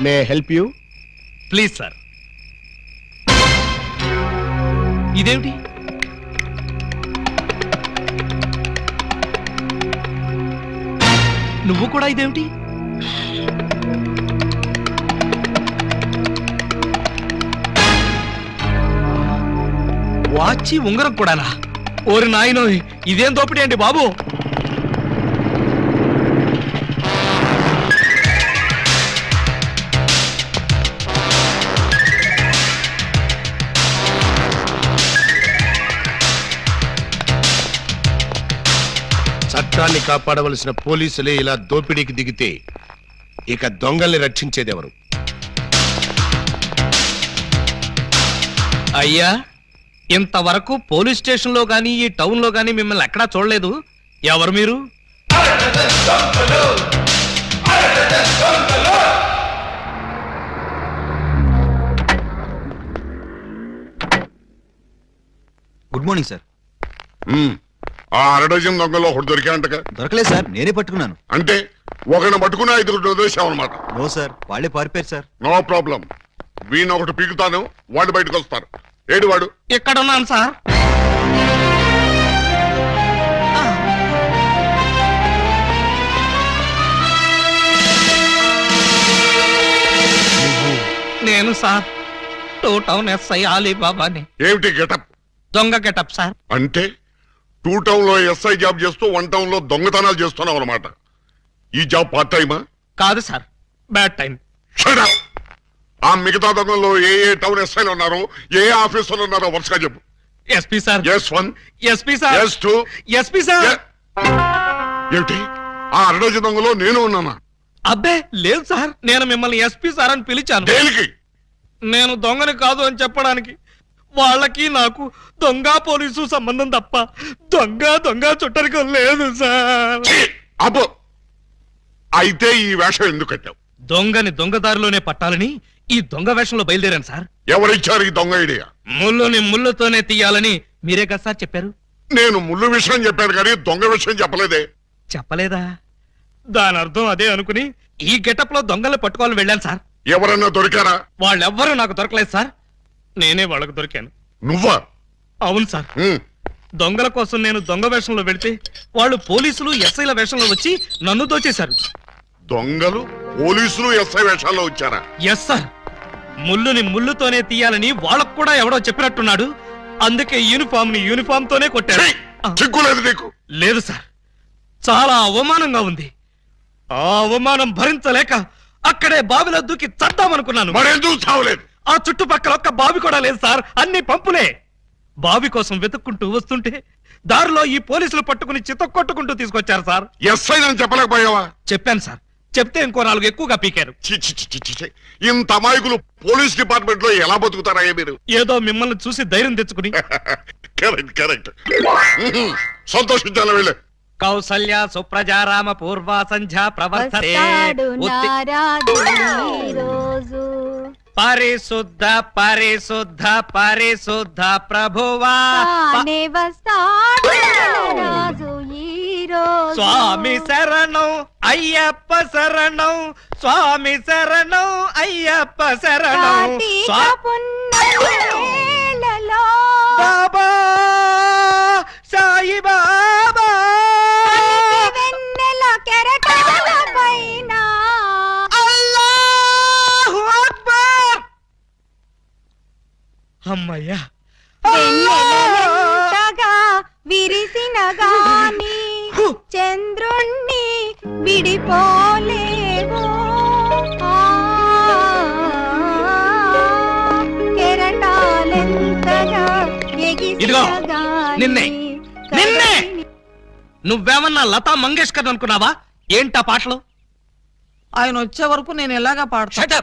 may help you? Please sir. ఇదేమిటి? నువ్వు కూడా ఇదేమిటి? వాచి ఉంగరం కూడానా? ఓరి నాయనో, ఇదేం దోపిడీ అండి బాబు. చట్టాన్ని కాపాడవలసిన పోలీసులే ఇలా దోపిడీకి దిగితే ఇక దొంగల్ని రక్షించేదెవరు? అయ్యా, ఇంతవరకు పోలీస్ స్టేషన్ లో గానీ ఈ టౌన్ లో గానీ మిమ్మల్ని ఎక్కడా చూడలేదు. ఎవరు మీరు? Good morning sir. ఆ 6 దొంగల్లో ఒకటి దొరికాయంటగా? దొరకలేదు సార్, నేనే పట్టుకున్నాను. అంటే ఒకరిని పట్టుకుని 5 వదిలేసామన్నమాట. నో సార్, వాళ్ళే పారిపోయారు సార్. నో ప్రాబ్లం, వీణ్ ఒకటి పీకుతాను, వాడు బయటకు వస్తారు. ఏడు వాడు? ఇక్కడ ఉన్నాను సార్. నేను సార్, 2 టౌన్ ఎస్ఐ అలీబాబాని. ఏమిటి గెటప్? దొంగ గెటప్ సార్. అంటే 2 టౌన్ లో ఎస్ఐ జాబ్ చేస్తూ 1 టౌన్ లో దొంగతనాలు చేస్తున్నావు అనమాట. ఈ జాబ్ పార్ట్ టైమా? కాదు sir, bad time. Shut up! ఆ మిగతా దొంగల్లో ఏ టౌన్ ఎస్ఐలు ఉన్నారో, ఏ ఆఫీసులు ఉన్నారో వరుసగా చెప్పు. SP sir. S1, SP sir. S2, SP sir. ఏమిటి ఆ 6 దొంగలో నేను ఉన్నానా? అబ్బే లేదు సార్, నేను మిమ్మల్ని ఎస్పీ సార్ అని పిలిచాను. దేనికి? నేను దొంగని కాదు అని చెప్పడానికి. వాళ్ళకి నాకు దొంగ పోలీసు సంబంధం తప్ప దొంగ చుట్టరికం లేదు సార్. అబ్బో, అయితే ఈ వేషం ఎందుకు కట్టావు? దొంగని దొంగదారిలోనే పట్టాలని ఈ దొంగ వేషంలో బయలుదేరాను సార్. ఎవరిచ్చారు ఈ దొంగ ఐడియా? ముళ్ళుని ముళ్ళుతోనే తీయాలని మీరే కదా సార్ చెప్పారు. నేను ముళ్ళు విషయం చెప్పాను కానీ దొంగ విషయం చెప్పలేదే. చెప్పలేదా? దాని అర్థం అదే అనుకుని ఈ గెటప్ లో దొంగలు పట్టుకోవాలని వెళ్ళాను సార్. ఎవరన్నా దొరికారా? వాళ్ళెవ్వరూ నాకు దొరకలేదు సార్, నేనే వాళ్ళకు దొరికాను. నువ్వా? అవును సార్. దొంగల కోసం నేను దొంగ వేషంలో వెళితే వాళ్ళు పోలీసులు ఎస్ఐల వేషంలో వచ్చి నన్ను దోచేశారు. దొంగలు పోలీసులు ఎస్ఐ వేషాల్లో వచ్చారా? Yes sir. ముళ్ళుని ముళ్ళుతోనే తీయాలని వాళ్ళకు కూడా ఎవడో చెప్పినట్టున్నాడు. అందుకే యూనిఫామ్ తోనే కొట్టారు. చిక్కులేదు నీకు? లేదు సార్, చాలా అవమానంగా ఉంది. ఆ అవమానం భరించలేక అక్కడే బావిలో దూకి చద్దామనుకున్నాను. మరెందుకు చావలేదు? ఆ చుట్టుపక్కల ఒక్క బావి కూడా లేదు సార్, అన్ని పంపులే. బావి కోసం వెతుక్కుంటూ వస్తుంటే దారిలో ఈ పోలీసులు పట్టుకుని చితక్కొట్టుకుంటూ తీసుకొచ్చారు సార్. ఎస్ఐ అని చెప్పలేకపోయావా? చెప్పాను సార్, చెప్తే ఇంకో 4 ఎక్కువగా పీకారు. ఇంత అమాయకులు పోలీస్ డిపార్ట్మెంట్ లో ఎలా బతుకుతారయ్యా మీరు? ఏదో మిమ్మల్ని చూసి ధైర్యం తెచ్చుకుని. కరెక్ట్. సంతోషించాలి వీళ్ళు. కౌసల్య సుప్రజారామ పూర్వ సంధ్యా ప్రవర్తతే. పరిశుద్ధ పరిశుద్ధ పరిశుద్ధ ప్రభువా స్వామి శరణం అయ్యప్ప శరణం, స్వామి శరణం అయ్యప్ప శరణం. బాబా సాయి బాబా అల్లాహు అక్బర్. అమ్మయ్యా, విరిసిన గాని చంద్రుణ్ణి విడిపోలేవు. ఇదిగో నిన్నే నిన్నే నువ్వేమన్నా లతా మంగేష్కర్ అనుకున్నావా? ఏంటా పాటలు? ఆయన వచ్చే వరకు నేను ఎలాగా పాడతా?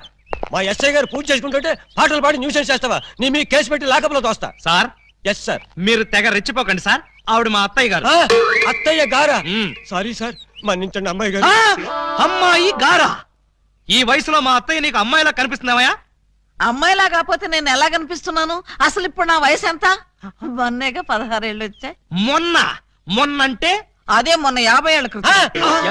మా ఎస్ఐ గారు పూజ చేసుకుంటుంటే పాటలు పాడి న్యూసెన్స్ చేస్తావా? నీ మీ కేసు పెట్టి లాకప్లో తోస్తా. Sir, yes sir. మీరు తెగ రెచ్చిపోకండి సార్. ఆవిడ మా అత్తయ్య గారు. అత్తయ్య గారా? సారీ సార్, మన్నించండి అమ్మాయి గారు. అమ్మాయి గారా? ఈ వయసులో మా అత్తయ్య నీకు అమ్మాయిలా కనిపిస్తున్నావా? అమ్మాయిలా కాకపోతే నేను ఎలా కనిపిస్తున్నాను? అసలు ఇప్పుడు నా వయసు ఎంత? మొన్నేగా 16 ఏళ్ళు వచ్చాయి. మొన్నంటే అదే మొన్న 50 ఏళ్ళ క్రితం.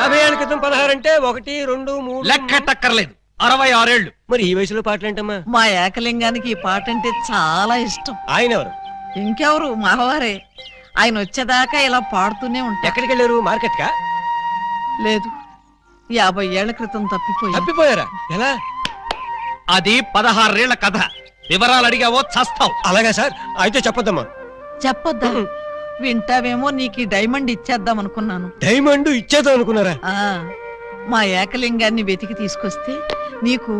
50 ఏళ్ళ క్రితం 16 అంటే 1, 2, 3 లెక్కటక్కర్లేదు. 66 ఏళ్ళు. మరి ఈ వయసులో పాటలు ఏంటమ్మా? మా ఏకలింగానికి ఈ పాట అంటే చాలా ఇష్టం. ఆయన ఎవరు? ఇంకెవరు, మావారే. ఆయన వచ్చేదాకా ఇలా పాడుతూనే ఉంటా. ఎక్కడికి వెళ్ళారు? మార్కెట్ కా? లేదు, 50 ఏళ్ల క్రితం తప్పిపోయారా? ఎలా? అది 16 ఏళ్ల కథ. వివరాలు అడిగావో చస్తావు. అలాగా సార్, అయితే చెప్పొద్దమ్మా. చెప్పొద్దా? వింటావేమో, నీకు ఈ డైమండ్ ఇచ్చేద్దాం అనుకున్నాను. డైమండ్ ఇచ్చేద్దాం అనుకున్నారా? మా ఏకలింగాన్ని వెతికి తీసుకొస్తే నీకు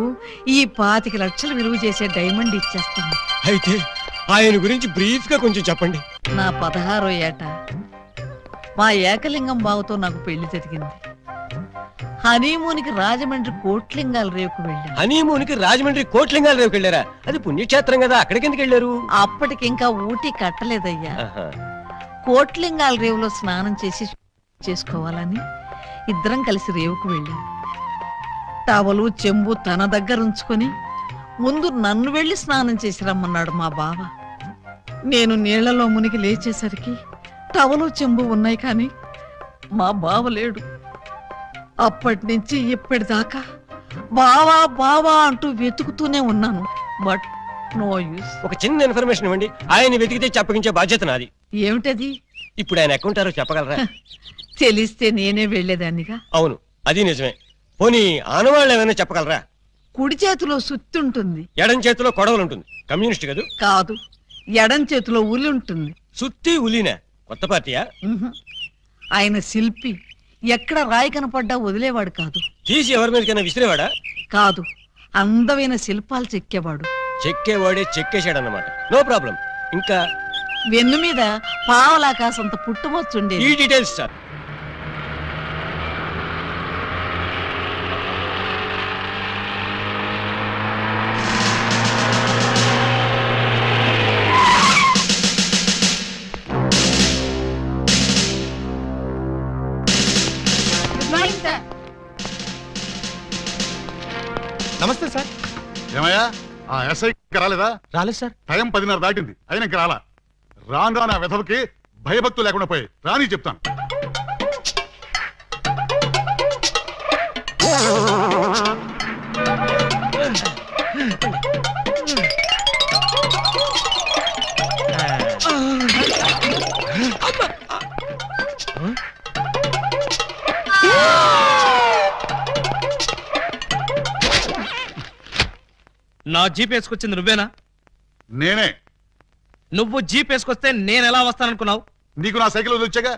ఈ 25 లక్షలు విలువ చేసే డైమండ్ ఇచ్చేస్తాను. అయితే ఆయన గురించి బ్రీఫ్ గా కొంచెం చెప్పండి. నా 16వ ఏట మా ఏకలింగం బావతో నాకు పెళ్లి జరిగింది. హనీమూన్కి రాజమండ్రి కోట్లింగాల రేవుకు వెళ్ళాను. హనీమూన్కి రాజమండ్రి కోట్లింగాల రేవుకి వెళ్ళారా? అది పుణ్యక్షేత్రం కదా, అక్కడికి ఎందుకు వెళ్ళారు? అప్పటికింకా ఊటీ కట్టలేదయ్యా. కోట్లింగాల రేవులో స్నానం చేసుకోవాలని ఇద్దరం కలిసి రేవుకు వెళ్ళాం. టవలు చెంబు తన దగ్గర ఉంచుకొని ముందు నన్ను వెళ్ళి స్నానం చేసి రమ్మన్నాడు మా బావ. నేను నీళ్లలో మునిగి లేచేసరికి టవలు చెంబు ఉన్నాయి, కానీ మా బావ లేడు. అప్పటి నుంచి ఇప్పటిదాకా బావా బావా అంటూ వెతుకుతూనే ఉన్నాను. But no use. ఒక చిన్న ఇన్ఫర్మేషన్ ఇవ్వండి, ఆయన వెతికితే చెప్పగించే బాధ్యత నాది. ఏమిటది? ఇప్పుడు ఆయన ఎక్కడుంటారో చెప్పగలరా? తెలిస్తే నేనే వెళ్లేదాన్నిగా. అవును, అది నిజమే. పోనీ ఆనవాళ్ళు ఏమైనా చెప్పగలరా? కుడి చేతిలో సుత్తుంటుంది, ఎడం చేతిలో కొడవలు ఉంటుంది. కమ్యూనిస్ట్ కదూ? కాదు, ఎడం చేతిలో ఉలి ఉంటుంది. సుత్తి ఉలినా? కొత్త పార్టీయా? ఆయన శిల్పి. ఎక్కడ రాయి కనపడ్డా వదిలేవాడు కాదు. తీసి ఎవరి మీదకైనా విసిరేవాడా? కాదు, అందమైన శిల్పాలు చెక్కేవాడు. చెక్కేవాడే చెక్కేశాడన్నమాట. No problem. ఇంకా వెన్ను మీద పావలాకాసంత పుట్టుమొచ్చుండే. ఈ డీటెయిల్స్ సార్. నమస్తే సార్. ఏమయ్యా, ఆ ఎస్ఐ రాలేదా? రాలేదు సార్. టైం 10:30 దాటింది, అయినా ఇంకా రాలా. రాను ఆ వెధవకి భయభక్తులు లేకుండా పోయి రాని చెప్తాను. నా జీప్ వేసుకొచ్చింది నువ్వేనా? నేనే. నువ్వు జీప్ వేసుకొస్తే నేను ఎలా వస్తాననుకున్నావు? నీకు నా సైకిల్ వచ్చాగా.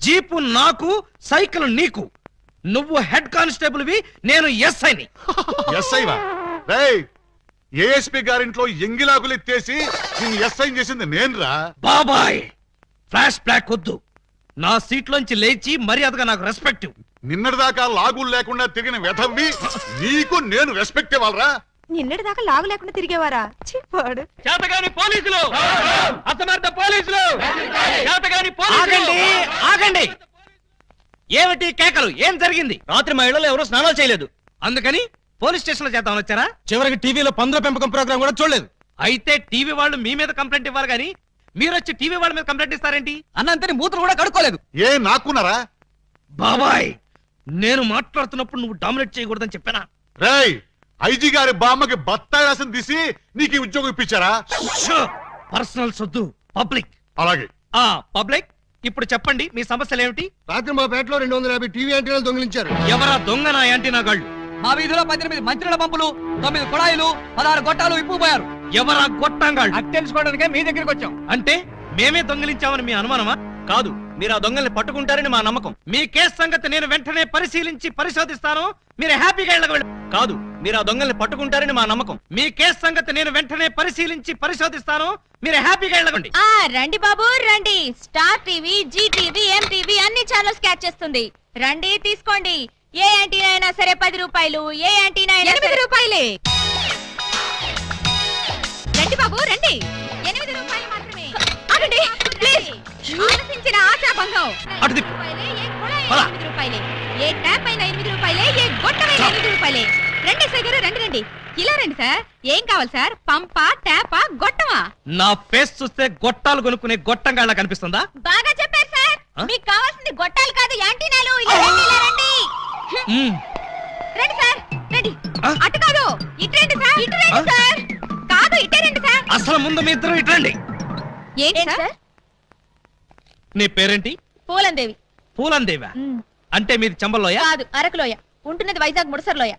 జీపు నాకు, సైకిల్ నీకు. నువ్వు హెడ్ కానిస్టేబుల్ వి, నేను ఎస్ఐని. ఎస్ఐవా? రేయ్, ఏఎస్పీ గారింట్లో ఎంగిలాకులు ఎత్తేసి నిన్ను ఎస్ఐ చేసింది నేనురా. బాబాయ్, ఫ్లాష్ బ్లాక్ వద్దు. నా సీట్లోంచి లేచి మర్యాదగా నాకు రెస్పెక్ట్. నిన్నటిదాకా లాగులు లేకుండా తిరిగిన వెధవ్వి నీకు నేను రెస్పెక్ట్ ఇవ్వాలరా? నిన్నటి దాకా లాగు లేకుండా తిరిగేవారా? చిప్పాడు. చేతగాని పోలీసులు, అసమర్థ పోలీసులు, చేతగాని పోలీసులు. ఆగండి. ఏమిటి కేకలు? ఏం జరిగింది? రాత్రి మా ఇళ్లలో ఎవరో స్నానాలు చేయలేదు, అందుకని పోలీస్ స్టేషన్ లో చేద్దామని వచ్చారా? చివరికి టీవీలో పందుల పెంపకం ప్రోగ్రామ్ కూడా చూడలేదు. అయితే టీవీ వాళ్ళు మీ మీద కంప్లైంట్ ఇవ్వాలి, కానీ మీరు వచ్చి టీవీ వాళ్ళ మీద కంప్లైంట్ ఇస్తారేంటి? అన్నంతని మూతులు కూడా కడుక్కోలేదు. ఏ నాకున్నారా? బాబాయ్, నేను మాట్లాడుతున్నప్పుడు నువ్వు డామినేట్ చేయకూడదని చెప్పానా? రేయ్, ఐజీ గారి బామ్మకి బత్తాయి రాసిన తీసి నీకు ఈ ఉద్యోగం ఇప్పించారా? పర్సనల్ సొద్దు, పబ్లిక్. అలాగే. పబ్లిక్, ఇప్పుడు చెప్పండి మీ సమస్యలు ఏమిటి? రాత్రి మా పేటలో 250 టీవీ యాంటీనాలు దొంగిలించారు. ఎవరా దొంగ? నా యాంటీనా గాళ్ళు. మా వీధిలో 18 మంత్రుల పంపులు, 9 కుళాయిలు, 16 గొట్టాలు ఇప్పుపోయారు. ఎవరా గొట్టంగాళ్ళు? అది తెలుసుకోవడానికే మీ దగ్గరికి వచ్చాం. అంటే మేమే దొంగిలించామని మీ అనుమానమా? కాదు, మీరు ఆ దొంగల్ని పట్టుకుంటారని మా నమ్మకం. మీ కేసు సంగతి నేను వెంటనే పరిశీలించి పరిశోధిస్తాను. మీరు హ్యాపీగా వెళ్ళకు. కాదు, మీరు ఆ దొంగల్ని పట్టుకుంటారని మా నమ్మకం. మీ కేసు సంగతి నేను వెంటనే పరిశీలించి పరిశోధిస్తాను. మీరు హ్యాపీగా వెళ్ళండి. రండి బాబు రండి. Star TV, Zee TV, MTV అన్ని ఛానల్స్ క్యాచ్ చేస్తుంది. రండి తీసుకోండి. ఏ యాంటీనా అయినా సరే 10 రూపాయలు, ఏ యాంటీనా అయినా 8 రూపాయలే. రండి బాబు రండి. 8 రూపాయలు మాత్రమే. ఆగండి ప్లీజ్. ఆలోచించిన ఆశాభంగం. అటు తిప్పు. ఏ కుళాయి 8 రూపాయలే, ఏ ట్యాప్ అయినా 8 రూపాయలే, ఏ గొట్టమైనా 8 రూపాయలే. రండి సార్ గారు రండి రండి. ఇలా రండి సార్. ఏం కావాలి సార్? పంపా, ట్యాపా, గొట్టమా? నా ఫేస్ చూస్తే గొట్టాలు కొనుక్కునే గొట్టంగాళ్ళ కనిపిస్తుందా? బాగా చెప్పారు సార్. మీకు కావాల్సింది గొట్టాలు కాదు యాంటీనాలు. ఇలా రండి, ఇలా రండి. రండి సార్ రండి. అటు కాదు ఇటు రండి సార్. ఇటు రండి సార్. కాదు ఇటే రండి సార్. అసలు ముందు మీ ఇద్దరు ఇట్రండి. ఏంటి సార్? నీ పేరేంటి? పూలందేవి. పూలందేవా? అంటే మీది చంబల్లోయ? కాదు, అరకులోయ. ఉంటున్నది వైజాగ్ ముడసర్లోయ.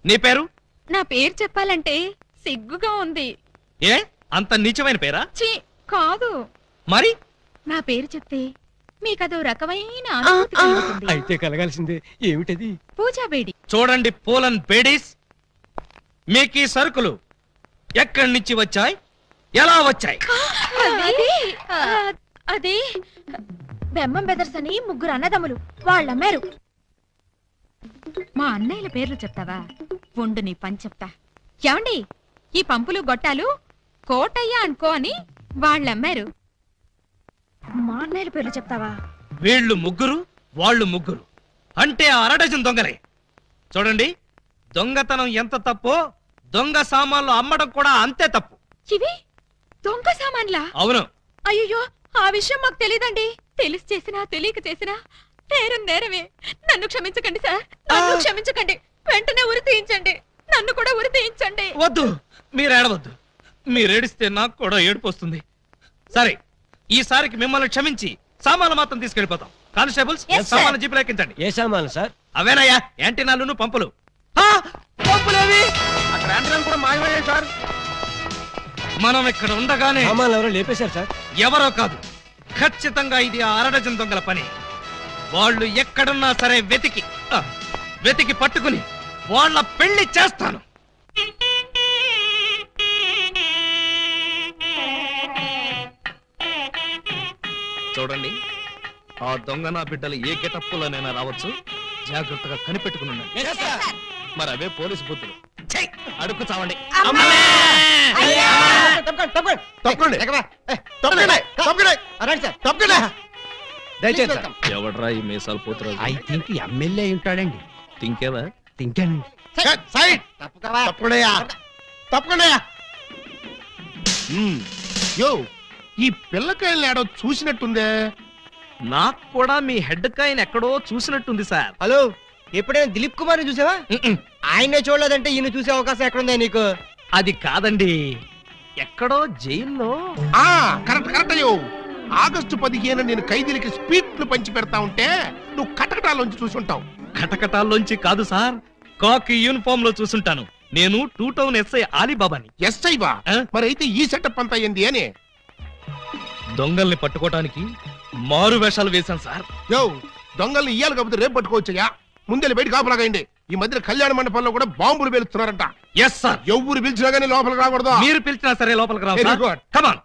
నీ పేరు? నా పేరు చెప్పాలంటే సిగ్గుగా ఉంది. ఏ అంత నీచమైన పేరా? ఛీ కాదు. మరి నా పేరు చెప్తే మీకదో రకమైన అనుభూతి కలుగుతుంది. అయితే కలగాల్సిందే. ఏమిటది? పూజా బేడి. చూడండి పూలన్ బేడీస్, మీకు ఈ సరుకులు ఎక్కడి నుంచి వచ్చాయి, ఎలా వచ్చాయి? అది బెమ్మం బెదర్స్ అని 3 అన్నదమ్ములు వాళ్ళమ్మారు. మా అన్నయ్యల పేర్లు చెప్తావా? ఉండు నీ పని చెప్తా. ఏమండి ఈ పంపులు గొట్టాలు కోటయ్య అనుకో అని వాళ్ళమ్మారు. మా అన్నయ్యల పేర్లు చెప్తావా? వీళ్ళు 3, వాళ్ళు 3 అంటే 1/2 డజన్ దొంగలే. చూడండి, దొంగతనం ఎంత తప్పో దొంగ సామాన్లు అమ్మడం కూడా అంతే తప్పు. ఇవి దొంగ సామాన్లా? అవును. అయ్యో ఆ విషయం మాకు తెలీదండి. తెలిసి చేసినా తెలియక చేసినా నేరం నేరమే. నన్ను క్షమించకండి సార్, నన్ను క్షమించకండి. వెంటనే ఉరి తీయించండి, నన్ను కూడా ఉరి తీయించండి. వద్దు, మీరు ఏడవద్దు. మీరు ఏడిస్తే నాకు కూడా ఏడుపు వస్తుంది. సరే, ఈసారికి మిమ్మల్ని క్షమించి సామాన్లు మాత్రం తీసుకెళ్లిపోతాం. కానిస్టేబుల్స్, సామాన్లు జీపులో ఎక్కించండి. ఏ సామాన్లు సార్? అవేనయ్యా, యాంటీనాలు, పంపులు. పంపులేవి? అక్కడ యాంటీనాలు కూడా మాయమయ్యాయి సార్. మనం ఇక్కడ ఉండగానే సామాన్లు ఎవరో లేపేశారు సార్. ఎవరో కాదు, ఖచ్చితంగా ఇది 1/2 డజన్ దొంగల పని. వాళ్ళు ఎక్కడున్నా సరే వెతికి పట్టుకుని వాళ్ళ పెళ్లి చేస్తాను. చూడండి, ఆ దొంగ నా బిడ్డలు ఏ గెటప్పులోనైనా రావచ్చు. జాగ్రత్తగా కనిపెట్టుకుని ఉండండి. మరి అవే పోలీసు బుద్ధులు. అడుక్కు చావండి. ఎవడ్రా ఈ మీసాలు పోతురాజు? ఐ థింక్ ఎమ్మెల్యే ఉంటాడండి. తింకేవా? తింటానండి. యో, ఈ పిల్లకాయలు ఏడో చూసినట్టుందే. నాకు కూడా మీ హెడ్ కాయని ఎక్కడో చూసినట్టుంది సార్. హలో, ఎప్పుడైనా దిలీప్ కుమార్ చూసావా? ఆయనే చూడలేదంటే ఈయన చూసే అవకాశం ఎక్కడుందా నీకు? అది కాదండి, ఎక్కడో జైల్లో. కరెక్ట్ కరెక్ట్ అయ్యో. ఆగస్టు 15 నేను ఖైదీలకి స్పీడ్లు పంచి పెడతా ఉంటే నువ్వు కటకటాల్లోంచి చూసుంటావు. కటకటాల్లోంచి కాదు సార్, కాకి యూనిఫామ్ లో చూసుంటాను. నేను 2 టౌన్ ఎస్ఐ ఆలీబాబాని. ఎస్ఐవా? మరి అయితే ఈ సెటప్ అంతా ఏంది అని? దొంగల్ని పట్టుకోవటానికి మారు వేషాలు వేశాను సార్. యో, దొంగల్ని ఇయ్యాలి కాకపోతే రేపు పట్టుకోవచ్చయ్యా. ముందెళ్ళి బయట కాపలాగండి. ఈ మధ్య కళ్యాణ మండపంలో కూడా బాంబులు పేలుస్తున్నారంట. Yes sir. ఎవరు పిలిచినా గానీ లోపలికి రాకూడదు. మీరు పిలిచినా సరే లోపలికి రావు. Very good. Come on.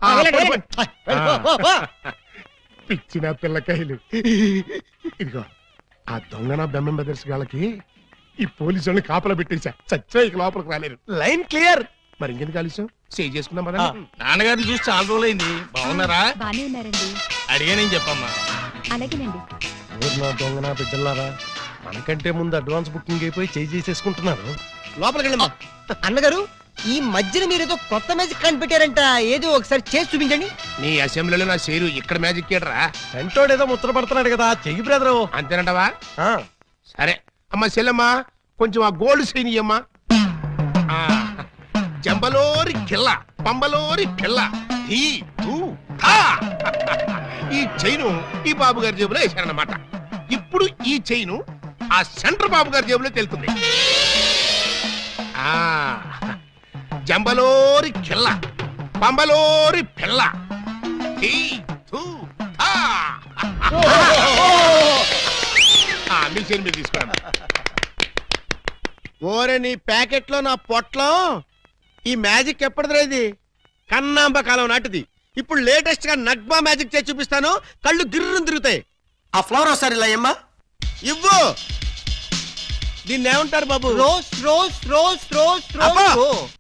పిచ్చిన పిల్లకాయలు. ఇదిగో, ఆ దొంగన బెమ్మం బెదర్స్ గాళ్ళకి ఈ పోలీసు వాళ్ళని కాపలా పెట్టేశా. చచ్చా ఇక లోపలికి రాలేరు. Line clear. మరి ఇంకెందుకు ఆలస్యం? సేవ్ చేసుకుందాం కదా. నాన్నగారిని చూసి చాలా రోజులైంది. బాగున్నారా? బానే ఉన్నారండి. అడిగానేం చెప్పమ్మా. అలాగేనండి. దొంగన బిడ్డలారా, మనకంటే ముందు అడ్వాన్స్ బుకింగ్ అయిపోయి చేసేసుకుంటున్నారు. లోపలికి వెళ్ళమ్మా. అన్నగారు, ఈ మధ్యన మీరు ఏదో కొత్త మ్యాజిక్ కనిపెట్టారంట. ఏదో ఒకసారి చేసి చూపించండి. నీ అసెంబ్లీలో నా షేరు ఇక్కడ మ్యాజిక్ ఏడ్రా. వెంటోడు ఏదో ముచ్చట పడుతున్నాడు కదా, చెయ్యి బ్రదరు. అంతేనంటవా? సరే అమ్మా చెల్లమ్మా, కొంచెం ఆ గోల్డ్ చైన్ ఇయ్యమ్మా. జంబలోరి కిల్ల, పంబలోరి పిల్ల. ఈ చైను ఈ బాబు గారి జేబులో వేశారన్నమాట. ఇప్పుడు ఈ చైను ఆ సెంటర్ బాబు గారి జేబులో తెలుతుంది. జంబలోరి కిల్ల, పంబలోరి పిల్ల. మీ చైన్ మీరు తీసుకోండి. ఓ ఓరే నీ ప్యాకెట్ లో నా పొట్లం ఈ మ్యాజిక్ ఎప్పటిదిరా ఇది కన్నాంబ కాలం నాటిది ఇప్పుడు లేటెస్ట్ గా నగ్మా మ్యాజిక్ చేసి చూపిస్తాను కళ్ళు గిర్రును తిరుగుతాయి ఆ ఫ్లవర్ ఒకసారి ఇలా ఏమ్మా ఇవ్వు దీన్ని ఏమంటారు బాబు రోజ్ రోజ్ రోజ్ రోజ్ అబ్బా! రోజ్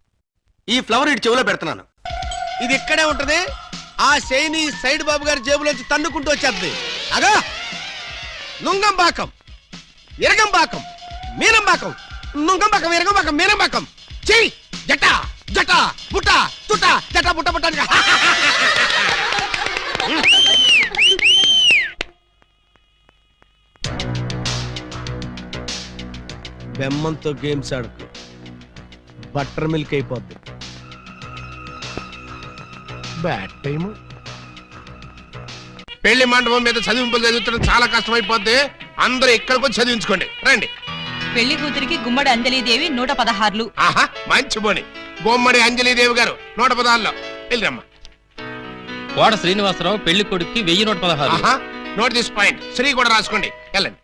ఈ ఫ్లవర్ ఇటు చెవిలో పెడుతున్నాను ఇది ఇక్కడే ఉంటది ఆ శైని సైడ్ బాబు గారి జేబులోంచి తన్నుకుంటూ వచ్చేద్ది అగా నుంగంబాకం ఇరగంబాకం మీనంబాకం నుంగంబాకం ఇరగంబాకం మీనంబాకం చెయ్యి జట జట బుట్ట తుట జట బుట్ట బుట్ట అని. బెమ్మంతో గేమ్స్ ఆడుకు బటర్ మిల్క్ అయిపోద్ది బ్యాడ్ టైం. పెళ్లి మండపం మీద చదివింపులు చదువుతున్న చాలా కష్టం అయిపోద్ది. అందరూ ఇక్కడికి వచ్చి చదివించుకోండి రండి. పెళ్లి కూతురికి గుమ్మడి అంజలీదేవి 116. ఆహా మంచి పోని. బొమ్మడి అంజలీదేవి గారు 116లో వెళ్ళరమ్మా. కోట శ్రీనివాసరావు పెళ్లి కొడుక్కి 1116. ఆహా నోట్ దిస్ పాయింట్. శ్రీ కూడా రాసుకోండి వెళ్ళండి.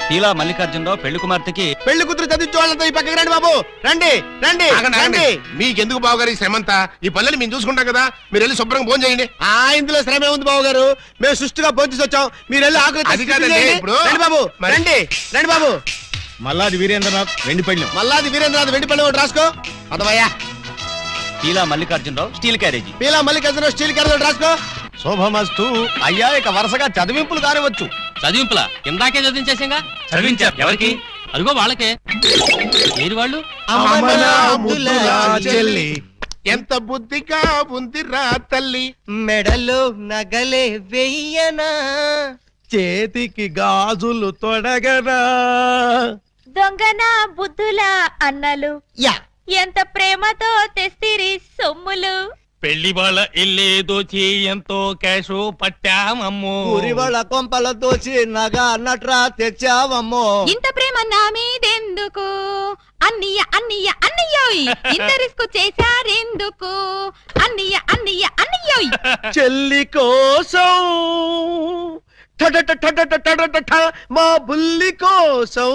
తీలా మల్లికార్జునరావు పెళ్లి కుమార్తెకి పెళ్లి కూతురు చదివించే వాళ్ళంతా ఈ పక్కకి రండి బాబు రండి రండి ఆగండి, ఆగండి. రండి మీకెందుకు బావగారు ఈ శ్రమంతా? ఈ పనులని మేము చూసుకుంటాం కదా. మీరు వెళ్ళి శుభ్రంగా భోజనం చేయండి. ఇందులో శ్రమే ఉంది బాబు గారు మేము సుష్టిగా భోంచేసి వచ్చాం మీరు వెళ్ళి ఆకులు అది కాదండి, ఇప్పుడు రండి బాబు మరి- రండి రండి బాబు మల్లాది వీరేంద్రనాథ్ వెండి పళ్ళెం. మల్లాది వీరేంద్రనాథ్ వెండి పళ్ళు ఒకటి రాసుకో పదవయ్యా తీలా మల్లికార్జునరావు స్టీల్ క్యారేజీ. పీలా మల్లికార్జున స్టీల్ క్యారెట్ ఒకటి రాసుకో శోభమస్తు. అయ్యా ఇక వరుసగా చదివింపులు కానివచ్చు చదివింపులా ఇందాకే చదివించేసాగా. చదివించారు ఎవరికి? అదిగో వాళ్ళకే. ఏరి వాళ్ళు అమ్మనా ముద్దులా చెల్లి ఎంత బుద్ధిగా ఉందిరా తల్లి. మెడలో నగలే వెయ్యనా చేతికి గాజులు తొడగనా దొంగన బుద్ధుల అన్నలు యా ఎంత ప్రేమతో తెస్తిరి సొమ్ములు. పెళ్లి వాళ్ళ ఇల్లే దోచి ఎంతో క్యాష్ పట్టామమ్మో. ఊరి వాళ్ళ కొంపల దోచి నగా నట్రా తెచ్చావమ్మో. ఇంత ప్రేమ నా మీదెందుకు అన్నయ్య అన్నయ్య అన్నయ్యోయ్ ఇంత రిస్క్ చేశారెందుకు అన్నయ్య అన్నయ్య అన్నయ్యోయ్ చెల్లి కోసం టడట టడట టడట ట మా బుల్లి కోసం